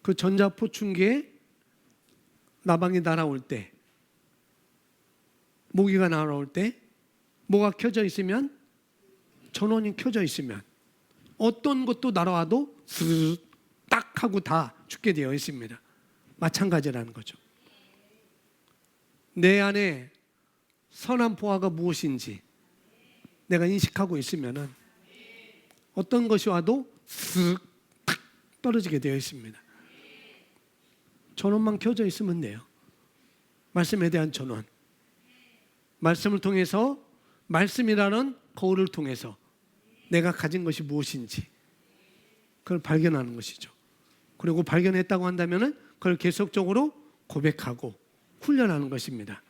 그 전자포충기에 나방이 날아올 때, 모기가 날아올 때, 뭐가 켜져 있으면, 전원이 켜져 있으면 어떤 것도 날아와도 스르륵 딱 하고 다 죽게 되어 있습니다. 마찬가지라는 거죠. 내 안에 선한 보화가 무엇인지 내가 인식하고 있으면은 어떤 것이 와도 쓱 탁 떨어지게 되어 있습니다. 전원만 켜져 있으면 돼요. 말씀에 대한 전원. 말씀을 통해서, 말씀이라는 거울을 통해서 내가 가진 것이 무엇인지 그걸 발견하는 것이죠. 그리고 발견했다고 한다면 그걸 계속적으로 고백하고 훈련하는 것입니다.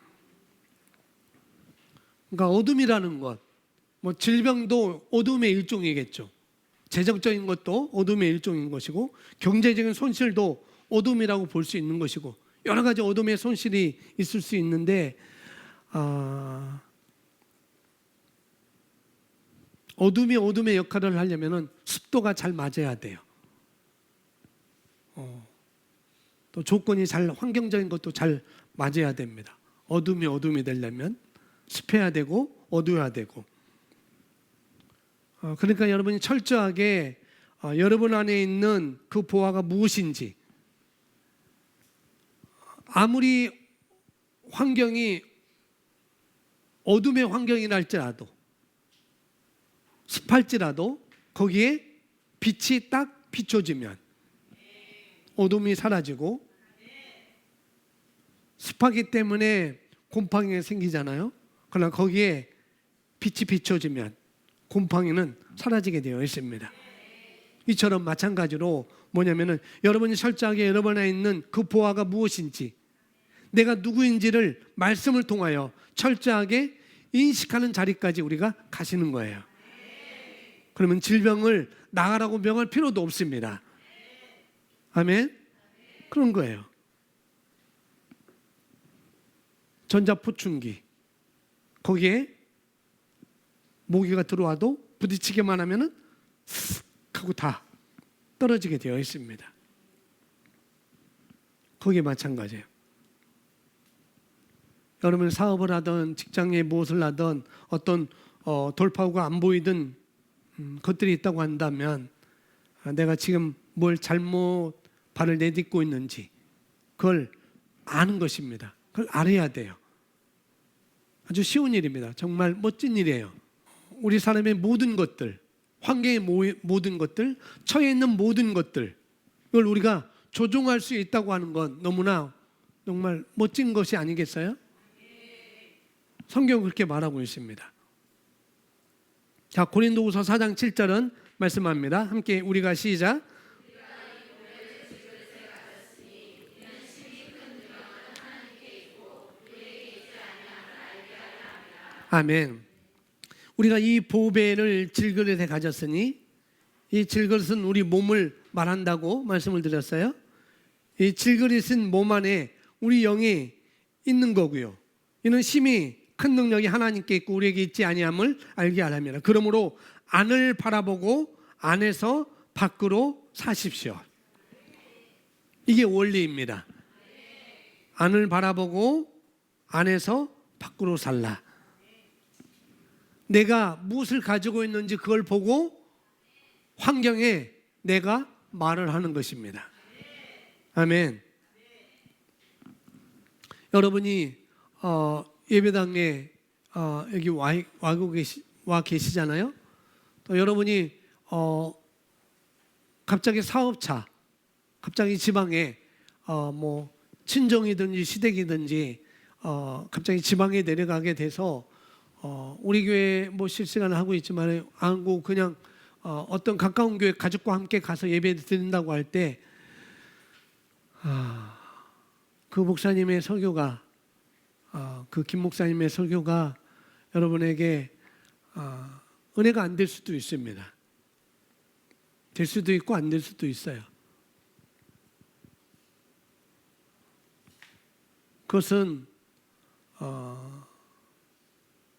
그러니까 어둠이라는 것, 뭐 질병도 어둠의 일종이겠죠. 재정적인 것도 어둠의 일종인 것이고, 경제적인 손실도 어둠이라고 볼 수 있는 것이고, 여러 가지 어둠의 손실이 있을 수 있는데, 어둠이 어둠의 역할을 하려면 습도가 잘 맞아야 돼요. 또 조건이 잘, 환경적인 것도 잘 맞아야 됩니다. 어둠이 어둠이 되려면 습해야 되고 어두워야 되고. 그러니까 여러분이 철저하게 여러분 안에 있는 그 보화가 무엇인지, 아무리 환경이 어둠의 환경이라 할지라도, 습할지라도 거기에 빛이 딱 비춰지면 어둠이 사라지고, 습하기 때문에 곰팡이가 생기잖아요. 그러나 거기에 빛이 비춰지면 곰팡이는 사라지게 되어 있습니다. 이처럼 마찬가지로 뭐냐면은 여러분이 철저하게 여러분 안에 있는 그 보화가 무엇인지, 내가 누구인지를 말씀을 통하여 철저하게 인식하는 자리까지 우리가 가시는 거예요. 그러면 질병을 나가라고 명할 필요도 없습니다. 아멘? 그런 거예요. 전자포춘기, 거기에 모기가 들어와도 부딪히기만 하면은 쓱 하고 다 떨어지게 되어 있습니다. 거기에 마찬가지예요. 여러분 사업을 하든 직장에 무엇을 하든 어떤 돌파구가 안 보이든 것들이 있다고 한다면, 내가 지금 뭘 잘못 발을 내딛고 있는지 그걸 아는 것입니다. 그걸 알아야 돼요. 아주 쉬운 일입니다. 정말 멋진 일이에요. 우리 사람의 모든 것들, 환경의 모든 것들, 처해 있는 모든 것들, 이걸 우리가 조종할 수 있다고 하는 건 너무나 정말 멋진 것이 아니겠어요? 성경은 그렇게 말하고 있습니다. 자, 고린도후서 4장 7절은 말씀합니다. 함께 우리가 시작. 아멘. 우리가 이 보배를 질그릇에 가졌으니, 이 질그릇은 우리 몸을 말한다고 말씀을 드렸어요. 이 질그릇은 몸 안에 우리 영이 있는 거고요. 이는 심히 큰 능력이 하나님께 있고 우리에게 있지 아니함을 알게 하랍니다. 그러므로 안을 바라보고 안에서 밖으로 사십시오. 이게 원리입니다. 안을 바라보고 안에서 밖으로 살라. 내가 무엇을 가지고 있는지 그걸 보고 환경에 내가 말을 하는 것입니다. 아멘. 여러분이 예배당에 여기 와 계시잖아요. 또 여러분이 갑자기 사업차, 갑자기 지방에 뭐 친정이든지 시댁이든지 갑자기 지방에 내려가게 돼서 우리 교회 뭐 실시간을 하고 있지만 안고 그냥 어떤 가까운 교회 가족과 함께 가서 예배 드린다고 할 때 그 목사님의 설교가 그 김 목사님의 설교가 여러분에게 은혜가 안 될 수도 있습니다. 될 수도 있고 안 될 수도 있어요. 그것은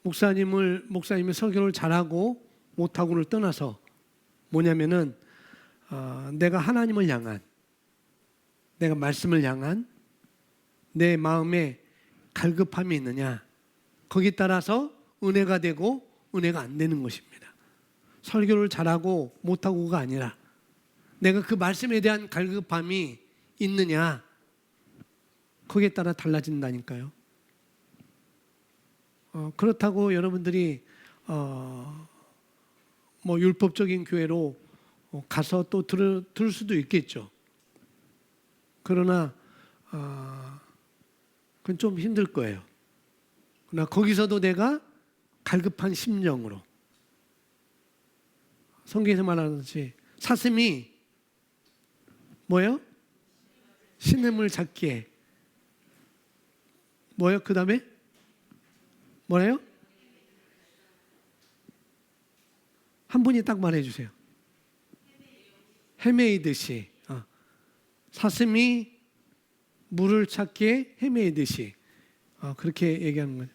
목사님의 설교를 잘하고 못하고를 떠나서 뭐냐면은 내가 하나님을 향한, 내가 말씀을 향한 내 마음에 갈급함이 있느냐, 거기에 따라서 은혜가 되고 은혜가 안 되는 것입니다. 설교를 잘하고 못하고가 아니라 내가 그 말씀에 대한 갈급함이 있느냐, 거기에 따라 달라진다니까요. 그렇다고 여러분들이 뭐 율법적인 교회로 가서 또 들을 수도 있겠죠. 그러나 그건 좀 힘들 거예요. 그러나 거기서도 내가 갈급한 심령으로, 성경에서 말하듯이 사슴이 뭐예요? 시냇물 잡기에 뭐예요? 그 다음에 뭐래요? 한 분이 딱 말해주세요. 헤매이듯이. 사슴이 물을 찾기에 헤매이듯이. 그렇게 얘기하는 거예요.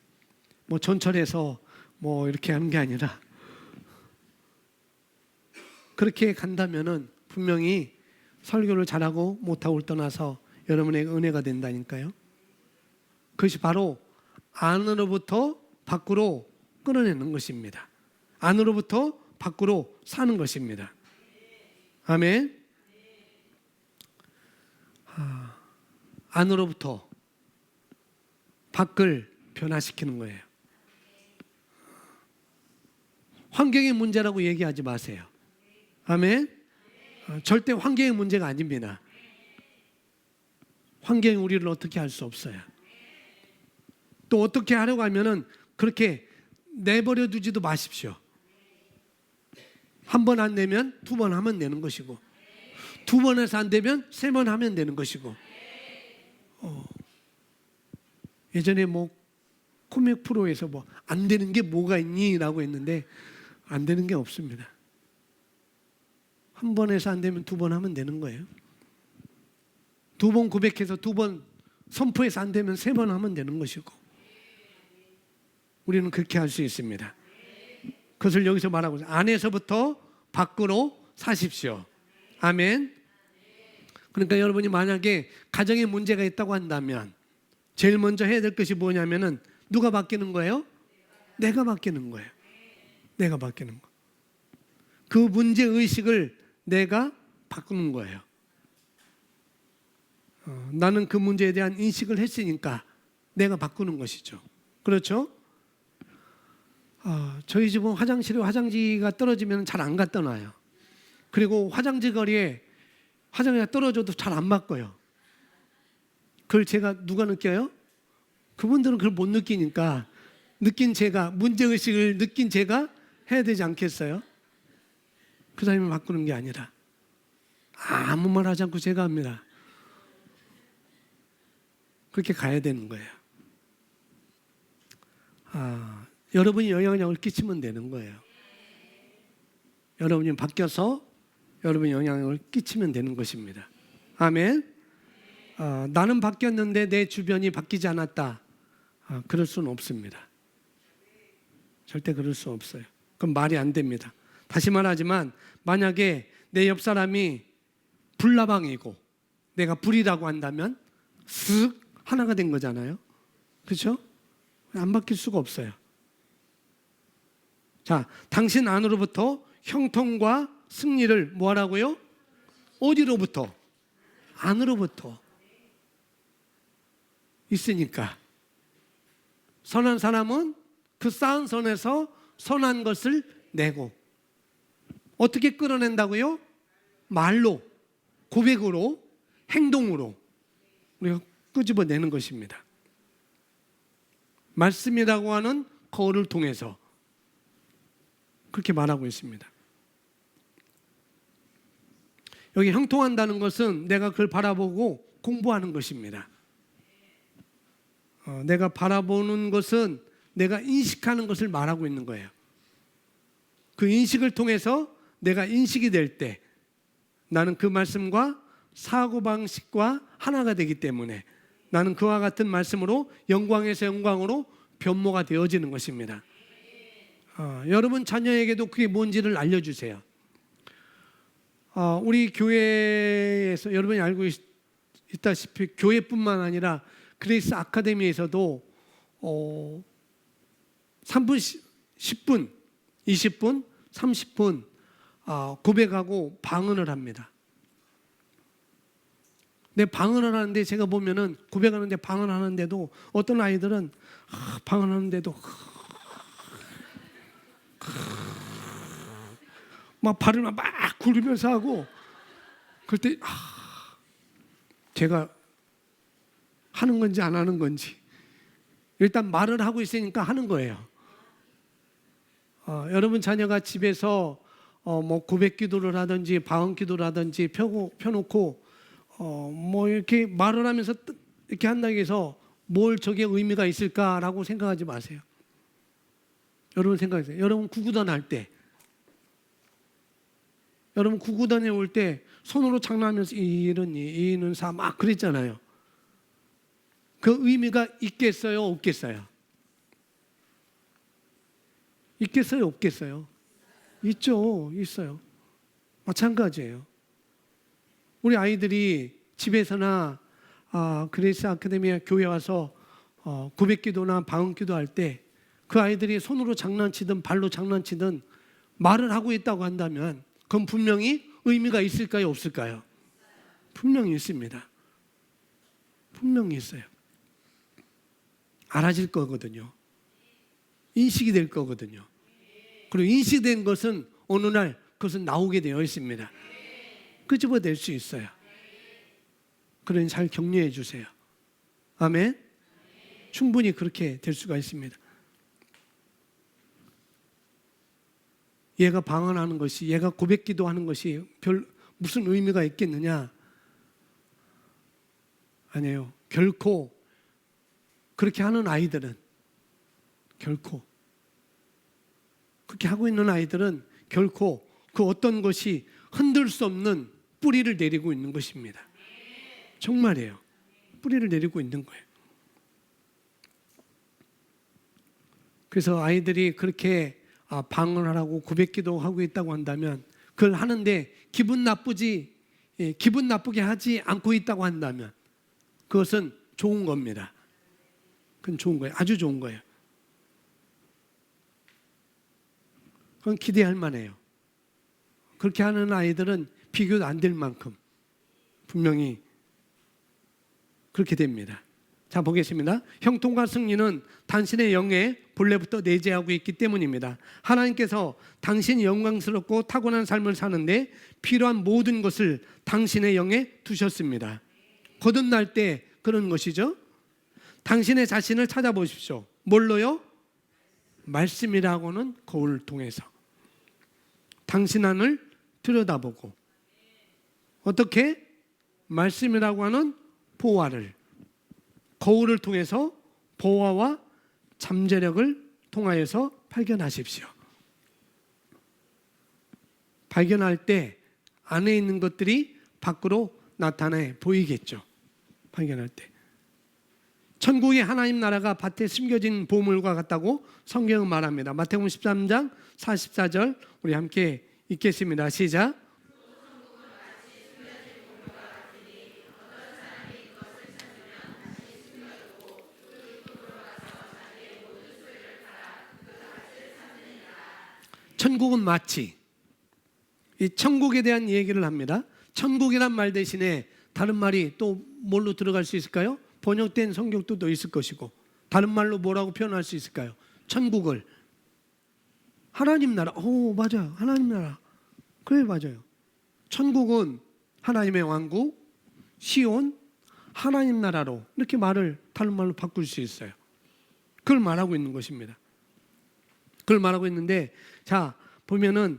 뭐 전철에서 뭐 이렇게 하는 게 아니라 그렇게 간다면은 분명히 설교를 잘하고 못하고를 떠나서 여러분에게 은혜가 된다니까요. 그것이 바로 안으로부터 밖으로 끌어내는 것입니다. 안으로부터 밖으로 사는 것입니다. 아멘. 안으로부터 밖을 변화시키는 거예요. 환경의 문제라고 얘기하지 마세요. 아멘. 절대 환경의 문제가 아닙니다. 환경이 우리를 어떻게 할 수 없어요. 또 어떻게 하려고 하면은 그렇게 내버려 두지도 마십시오. 한 번 안 되면 두 번 하면 되는 것이고, 두 번에서 안 되면 세 번 하면 되는 것이고. 예전에 뭐 코믹 프로에서 뭐 안 되는 게 뭐가 있니? 라고 했는데 안 되는 게 없습니다. 한 번에서 안 되면 두 번 하면 되는 거예요. 두 번 고백해서 두 번 선포해서 안 되면 세 번 하면 되는 것이고, 우리는 그렇게 할 수 있습니다. 그것을 여기서 말하고 있어요. 안에서부터 밖으로 사십시오. 아멘. 그러니까 여러분이 만약에 가정에 문제가 있다고 한다면 제일 먼저 해야 될 것이 뭐냐면은 누가 바뀌는 거예요? 내가 바뀌는 거예요. 내가 바뀌는 거. 그 문제 의식을 내가 바꾸는 거예요. 나는 그 문제에 대한 인식을 했으니까 내가 바꾸는 것이죠. 그렇죠? 저희 집은 화장실에 화장지가 떨어지면 잘 안 갖다 놔요. 그리고 화장지 거리에 화장지가 떨어져도 잘 안 바꿔요. 그걸 제가 누가 느껴요? 그분들은 그걸 못 느끼니까 느낀 제가, 문제의식을 느낀 제가 해야 되지 않겠어요? 그 사람이 바꾸는 게 아니라 아무 말 하지 않고 제가 합니다. 그렇게 가야 되는 거예요. 여러분이 영향력을 끼치면 되는 거예요. 여러분이 바뀌어서 여러분이 영향력을 끼치면 되는 것입니다. 아멘. 나는 바뀌었는데 내 주변이 바뀌지 않았다. 그럴 수는 없습니다. 절대 그럴 수 없어요. 그건 말이 안 됩니다. 다시 말하지만 만약에 내 옆 사람이 불나방이고 내가 불이라고 한다면 쓱 하나가 된 거잖아요. 그렇죠? 안 바뀔 수가 없어요. 자, 당신 안으로부터 형통과 승리를 뭐 하라고요? 어디로부터? 안으로부터 있으니까. 선한 사람은 그 쌓은 선에서 선한 것을 내고. 어떻게 끌어낸다고요? 말로, 고백으로, 행동으로 우리가 끄집어내는 것입니다. 말씀이라고 하는 거울을 통해서 그렇게 말하고 있습니다. 여기 형통한다는 것은 내가 그걸 바라보고 공부하는 것입니다. 내가 바라보는 것은 내가 인식하는 것을 말하고 있는 거예요. 그 인식을 통해서 내가 인식이 될 때 나는 그 말씀과 사고방식과 하나가 되기 때문에 나는 그와 같은 말씀으로 영광에서 영광으로 변모가 되어지는 것입니다. 여러분 자녀에게도 그게 뭔지를 알려주세요. 우리 교회에서 여러분이 알고 있다시피 교회뿐만 아니라 그레이스 아카데미에서도 3분, 10분, 20분, 30분 고백하고 방언을 합니다. 내 방언을 하는데 제가 보면은 고백하는데 방언을 하는데도 어떤 아이들은 방언하는데도 막 발을 막 굴리면서 하고 그럴 때 제가 하는 건지 안 하는 건지 일단 말을 하고 있으니까 하는 거예요. 여러분 자녀가 집에서 뭐 고백 기도를 하든지 방언 기도를 하든지 펴놓고 뭐 이렇게 말을 하면서 이렇게 한다고 해서 뭘 저게 의미가 있을까라고 생각하지 마세요. 여러분 생각하세요. 여러분 구구단 할 때, 여러분 구구단에 올 때 손으로 장난하면서 이는 이는 사 막 그랬잖아요. 그 의미가 있겠어요, 없겠어요? 있겠어요, 없겠어요? 있죠, 있어요. 마찬가지예요. 우리 아이들이 집에서나 그레이스 아카데미아 교회 와서 고백기도나 방언기도 할 때 그 아이들이 손으로 장난치든 발로 장난치든 말을 하고 있다고 한다면 그건 분명히 의미가 있을까요, 없을까요? 분명히 있습니다. 분명히 있어요. 알아질 거거든요. 인식이 될 거거든요. 그리고 인식된 것은 어느 날 그것은 나오게 되어 있습니다. 끄집어낼 수 있어요. 그러니 잘 격려해 주세요. 아멘. 충분히 그렇게 될 수가 있습니다. 얘가 방언하는 것이, 얘가 고백기도 하는 것이 무슨 의미가 있겠느냐? 아니에요. 결코 그렇게 하는 아이들은 결코 그렇게 하고 있는 아이들은 결코 그 어떤 것이 흔들 수 없는 뿌리를 내리고 있는 것입니다. 정말이에요. 뿌리를 내리고 있는 거예요. 그래서 아이들이 그렇게 방언하라고 고백기도 하고 있다고 한다면 그걸 하는데 기분 나쁘게 하지 않고 있다고 한다면 그것은 좋은 겁니다. 그건 좋은 거예요. 아주 좋은 거예요. 그건 기대할 만해요. 그렇게 하는 아이들은 비교도 안 될 만큼 분명히 그렇게 됩니다. 자, 보겠습니다. 형통과 승리는 당신의 영에 본래부터 내재하고 있기 때문입니다. 하나님께서 당신이 영광스럽고 타고난 삶을 사는데 필요한 모든 것을 당신의 영에 두셨습니다. 거듭날 때 그런 것이죠. 당신의 자신을 찾아보십시오. 뭘로요? 말씀이라고는 거울을 통해서 당신 안을 들여다보고 어떻게? 말씀이라고 하는 보화를 거울을 통해서 보화와 잠재력을 통하여서 발견하십시오. 발견할 때 안에 있는 것들이 밖으로 나타내 보이겠죠. 발견할 때. 천국의 하나님 나라가 밭에 숨겨진 보물과 같다고 성경은 말합니다. 마태복음 13장 44절 우리 함께 읽겠습니다. 시작. 천국은 마치 이 천국에 대한 얘기를 합니다. 천국이란 말 대신에 다른 말이 또 뭘로 들어갈 수 있을까요? 번역된 성경도 또 있을 것이고 다른 말로 뭐라고 표현할 수 있을까요? 천국을 하나님 나라. 오, 맞아요. 하나님 나라. 그래, 맞아요. 천국은 하나님의 왕국, 시온, 하나님 나라로 이렇게 말을 다른 말로 바꿀 수 있어요. 그걸 말하고 있는 것입니다. 그걸 말하고 있는데 자 보면은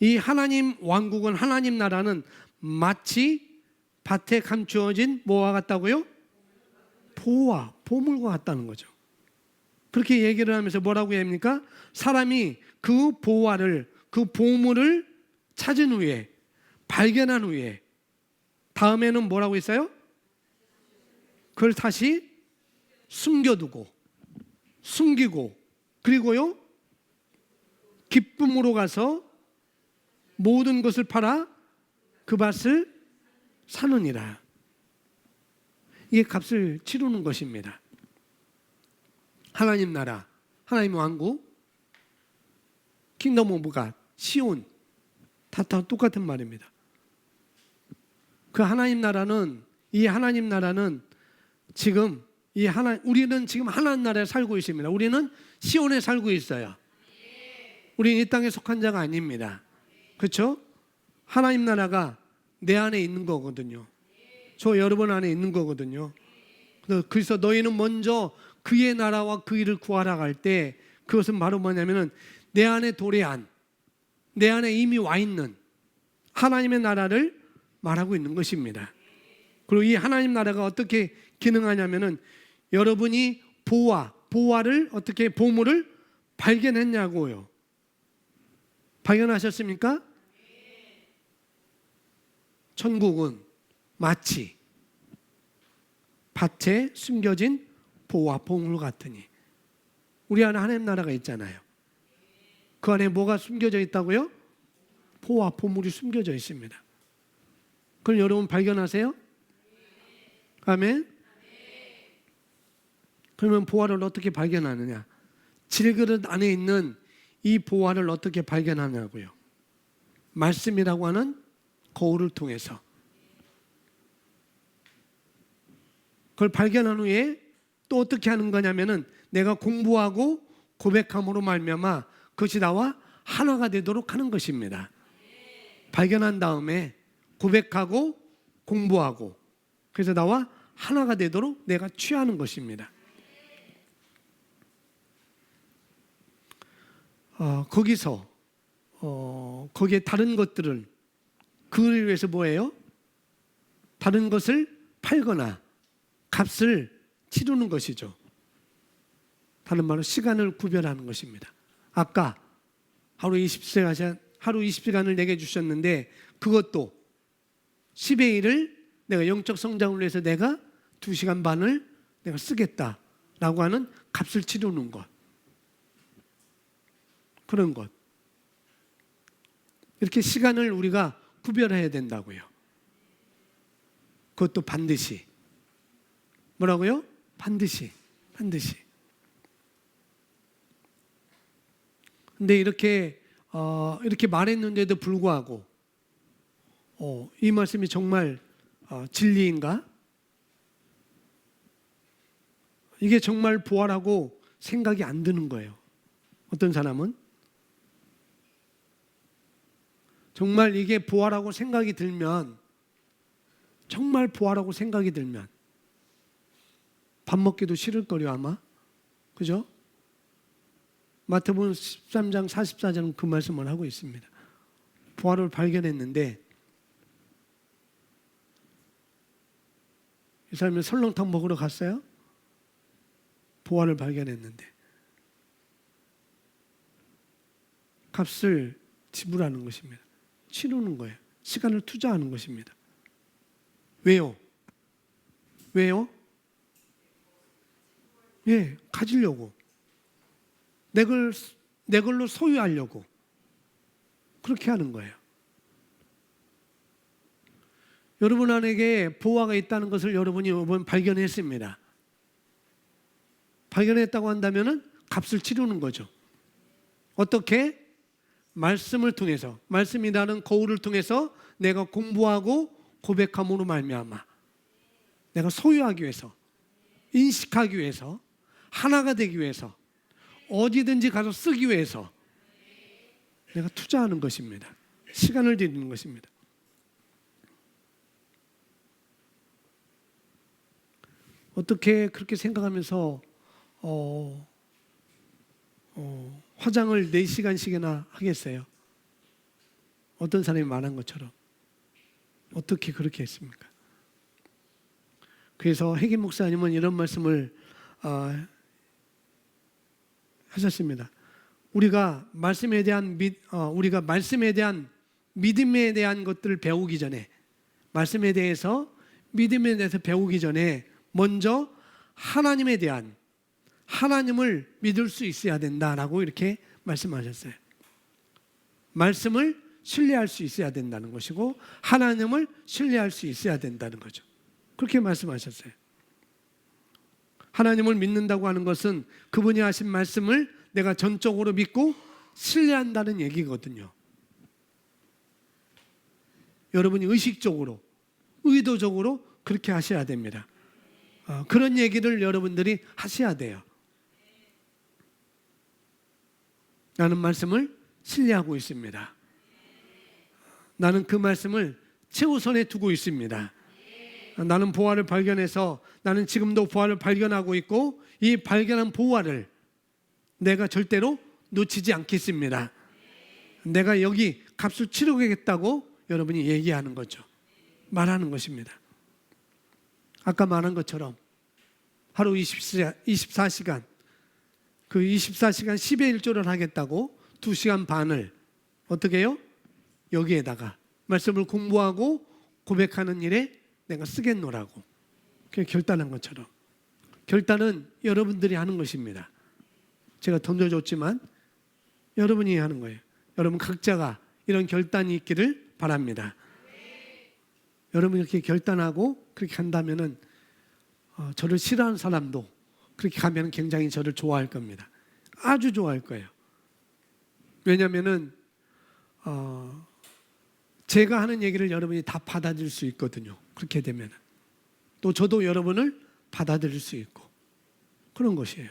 이 하나님 왕국은 하나님 나라는 마치 밭에 감추어진 뭐와 같다고요? 보화, 보물과 같다는 거죠. 그렇게 얘기를 하면서 뭐라고 해야 합니까? 사람이 그 보화를, 그 보물을 찾은 후에, 발견한 후에 다음에는 뭐라고 했어요? 그걸 다시 숨기고 그리고요 기쁨으로 가서 모든 것을 팔아 그 밭을 사느니라. 이게 값을 치르는 것입니다. 하나님 나라, 하나님 왕국, 킹덤 오브 갓, 시온 다 똑같은 말입니다. 그 하나님 나라는, 이 하나님 나라는 지금 우리는 지금 하나님 나라에 살고 있습니다. 우리는 시온에 살고 있어요. 우리는 이 땅에 속한 자가 아닙니다. 그렇죠? 하나님 나라가 내 안에 있는 거거든요. 저 여러분 안에 있는 거거든요. 그래서 너희는 먼저 그의 나라와 그 일을 구하러 갈 때, 그것은 바로 뭐냐면은 내 안에 도래한, 내 안에 이미 와 있는 하나님의 나라를 말하고 있는 것입니다. 그리고 이 하나님 나라가 어떻게 기능하냐면은 여러분이 보화를 어떻게, 보물을 발견했냐고요. 발견하셨습니까? 천국은 마치 밭에 숨겨진 보화, 보물 같으니. 우리 안에 하나님 나라가 있잖아요. 그 안에 뭐가 숨겨져 있다고요? 보화, 보물이 숨겨져 있습니다. 그걸 여러분 발견하세요? 아멘? 그러면 보화를 어떻게 발견하느냐? 질그릇 안에 있는 이 보화를 어떻게 발견하냐고요? 말씀이라고 하는 거울을 통해서. 그걸 발견한 후에 또 어떻게 하는 거냐면은 내가 공부하고 고백함으로 말미암아 그것이 나와 하나가 되도록 하는 것입니다. 발견한 다음에 고백하고 공부하고, 그래서 나와 하나가 되도록 내가 취하는 것입니다. 거기서 거기에 다른 것들을, 그를 위해서 뭐예요? 다른 것을 팔거나 값을 치르는 것이죠. 다른 말로 시간을 구별하는 것입니다. 아까 하루 20시간을 내게 주셨는데 그것도 10의 1을 내가 영적 성장을 위해서 내가 2시간 반을 내가 쓰겠다라고 하는 값을 치르는 것. 그런 것. 이렇게 시간을 우리가 구별해야 된다고요. 그것도 반드시. 뭐라고요? 반드시. 근데 이렇게 말했는데도 불구하고 이 말씀이 정말 진리인가? 이게 정말 보아라고 생각이 안 드는 거예요. 어떤 사람은 정말 이게 보아라고 생각이 들면, 정말 보아라고 생각이 들면 밥 먹기도 싫을 거려 아마. 그죠? 마태복음 13장 44절은 그 말씀을 하고 있습니다. 보화를 발견했는데 이 사람이 설렁탕 먹으러 갔어요. 보화를 발견했는데 값을 지불하는 것입니다. 치르는 거예요. 시간을 투자하는 것입니다. 왜요? 예, 가지려고. 내 걸로 소유하려고. 그렇게 하는 거예요. 여러분 안에게 보화가 있다는 것을 여러분이 이번 발견했습니다. 발견했다고 한다면은 값을 치르는 거죠. 어떻게? 말씀을 통해서, 말씀이라는 거울을 통해서 내가 공부하고 고백함으로 말미암아 내가 소유하기 위해서, 인식하기 위해서, 하나가 되기 위해서, 어디든지 가서 쓰기 위해서 내가 투자하는 것입니다. 시간을 들이는 것입니다. 어떻게 그렇게 생각하면서 화장을 4시간씩이나 하겠어요? 어떤 사람이 말한 것처럼. 어떻게 그렇게 했습니까? 그래서 해김 목사님은 이런 말씀을 하셨습니다. 우리가 말씀에 대한 믿음에 대한 것들을 배우기 전에, 말씀에 대해서, 믿음에 대해서 배우기 전에 먼저 하나님에 대한, 하나님을 믿을 수 있어야 된다라고 이렇게 말씀하셨어요. 말씀을 신뢰할 수 있어야 된다는 것이고 하나님을 신뢰할 수 있어야 된다는 거죠. 그렇게 말씀하셨어요. 하나님을 믿는다고 하는 것은 그분이 하신 말씀을 내가 전적으로 믿고 신뢰한다는 얘기거든요. 여러분이 의식적으로 의도적으로 그렇게 하셔야 됩니다. 그런 얘기를 여러분들이 하셔야 돼요. 라는 말씀을 신뢰하고 있습니다. 나는 그 말씀을 최우선에 두고 있습니다. 나는 보화를 발견해서 나는 지금도 보화를 발견하고 있고 이 발견한 보화를 내가 절대로 놓치지 않겠습니다. 내가 여기 값을 치르겠다고 여러분이 얘기하는 거죠. 말하는 것입니다. 아까 말한 것처럼 하루 24시간 그 24시간 10의 1조를 하겠다고 2시간 반을 어떻게 해요? 여기에다가 말씀을 공부하고 고백하는 일에 내가 쓰겠노라고 그게 결단한 것처럼 결단은 여러분들이 하는 것입니다. 제가 던져줬지만 여러분이 하는 거예요. 여러분 각자가 이런 결단이 있기를 바랍니다. 여러분이 이렇게 결단하고 그렇게 한다면은 저를 싫어하는 사람도 그렇게 가면 굉장히 저를 좋아할 겁니다. 아주 좋아할 거예요. 왜냐하면은 제가 하는 얘기를 여러분이 다 받아들일 수 있거든요. 그렇게 되면 또 저도 여러분을 받아들일 수 있고 그런 것이에요.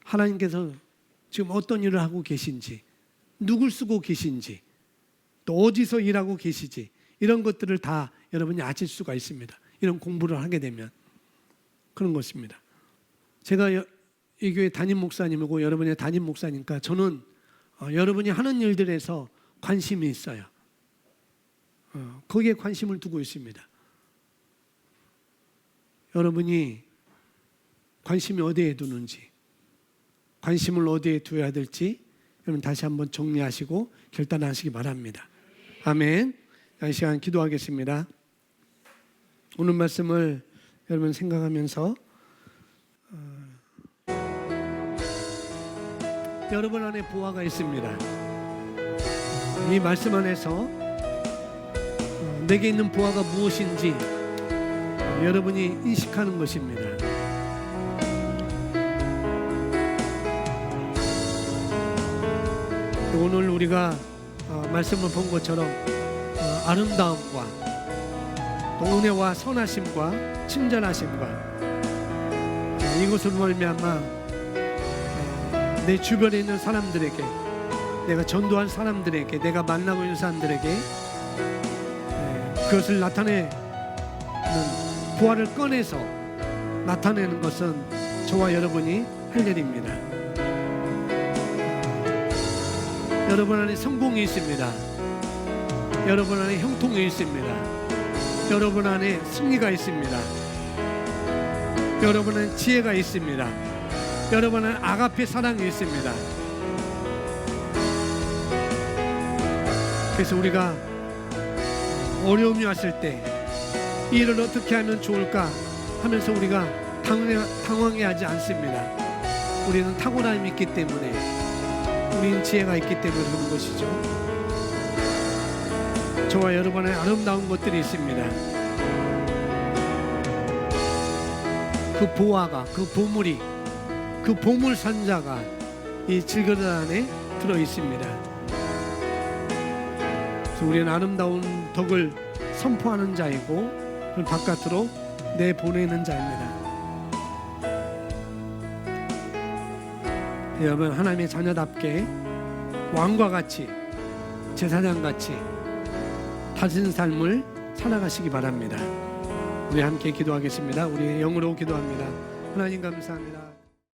하나님께서 지금 어떤 일을 하고 계신지, 누굴 쓰고 계신지, 또 어디서 일하고 계시지 이런 것들을 다 여러분이 아실 수가 있습니다. 이런 공부를 하게 되면 그런 것입니다. 제가 이 교회 담임 목사님이고 여러분의 담임 목사니까 저는 여러분이 하는 일들에서 관심이 있어요. 거기에 관심을 두고 있습니다. 여러분이 관심이 어디에 두는지, 관심을 어디에 두어야 될지 여러분 다시 한번 정리하시고 결단하시기 바랍니다. 아멘. 이 시간 기도하겠습니다. 오늘 말씀을 여러분 생각하면서 여러분 안에 보화가 있습니다. 이 말씀 안에서 내게 있는 보화가 무엇인지 여러분이 인식하는 것입니다. 오늘 우리가 말씀을 본 것처럼 아름다움과 또 은혜와 선하심과 친절하심과 이것으로 말미암아 내 주변에 있는 사람들에게 내가 전도한 사람들에게 내가 만나고 있는 사람들에게 그것을 나타내는 보화를 꺼내서 나타내는 것은 저와 여러분이 할 일입니다. 여러분 안에 성공이 있습니다. 여러분 안에 형통이 있습니다. 여러분 안에 승리가 있습니다. 여러분 안에 지혜가 있습니다. 여러분 안에 아가페 사랑이 있습니다. 그래서 우리가 어려움이 왔을 때 이 일을 어떻게 하면 좋을까 하면서 우리가 당황해하지 않습니다. 우리는 탁월함이 있기 때문에 우리는 지혜가 있기 때문에 그런 것이죠. 저와 여러분의 아름다운 것들이 있습니다. 그 보화가, 그 보물이, 그 보물 산자가 이 질그릇 안에 들어 있습니다. 그래서 우리는 아름다운 덕을 선포하는 자이고 그걸 바깥으로 내보내는 자입니다. 여러분 하나님의 자녀답게 왕과 같이 제사장같이 다진 삶을 살아가시기 바랍니다. 우리 함께 기도하겠습니다. 우리 영으로 기도합니다. 하나님 감사합니다.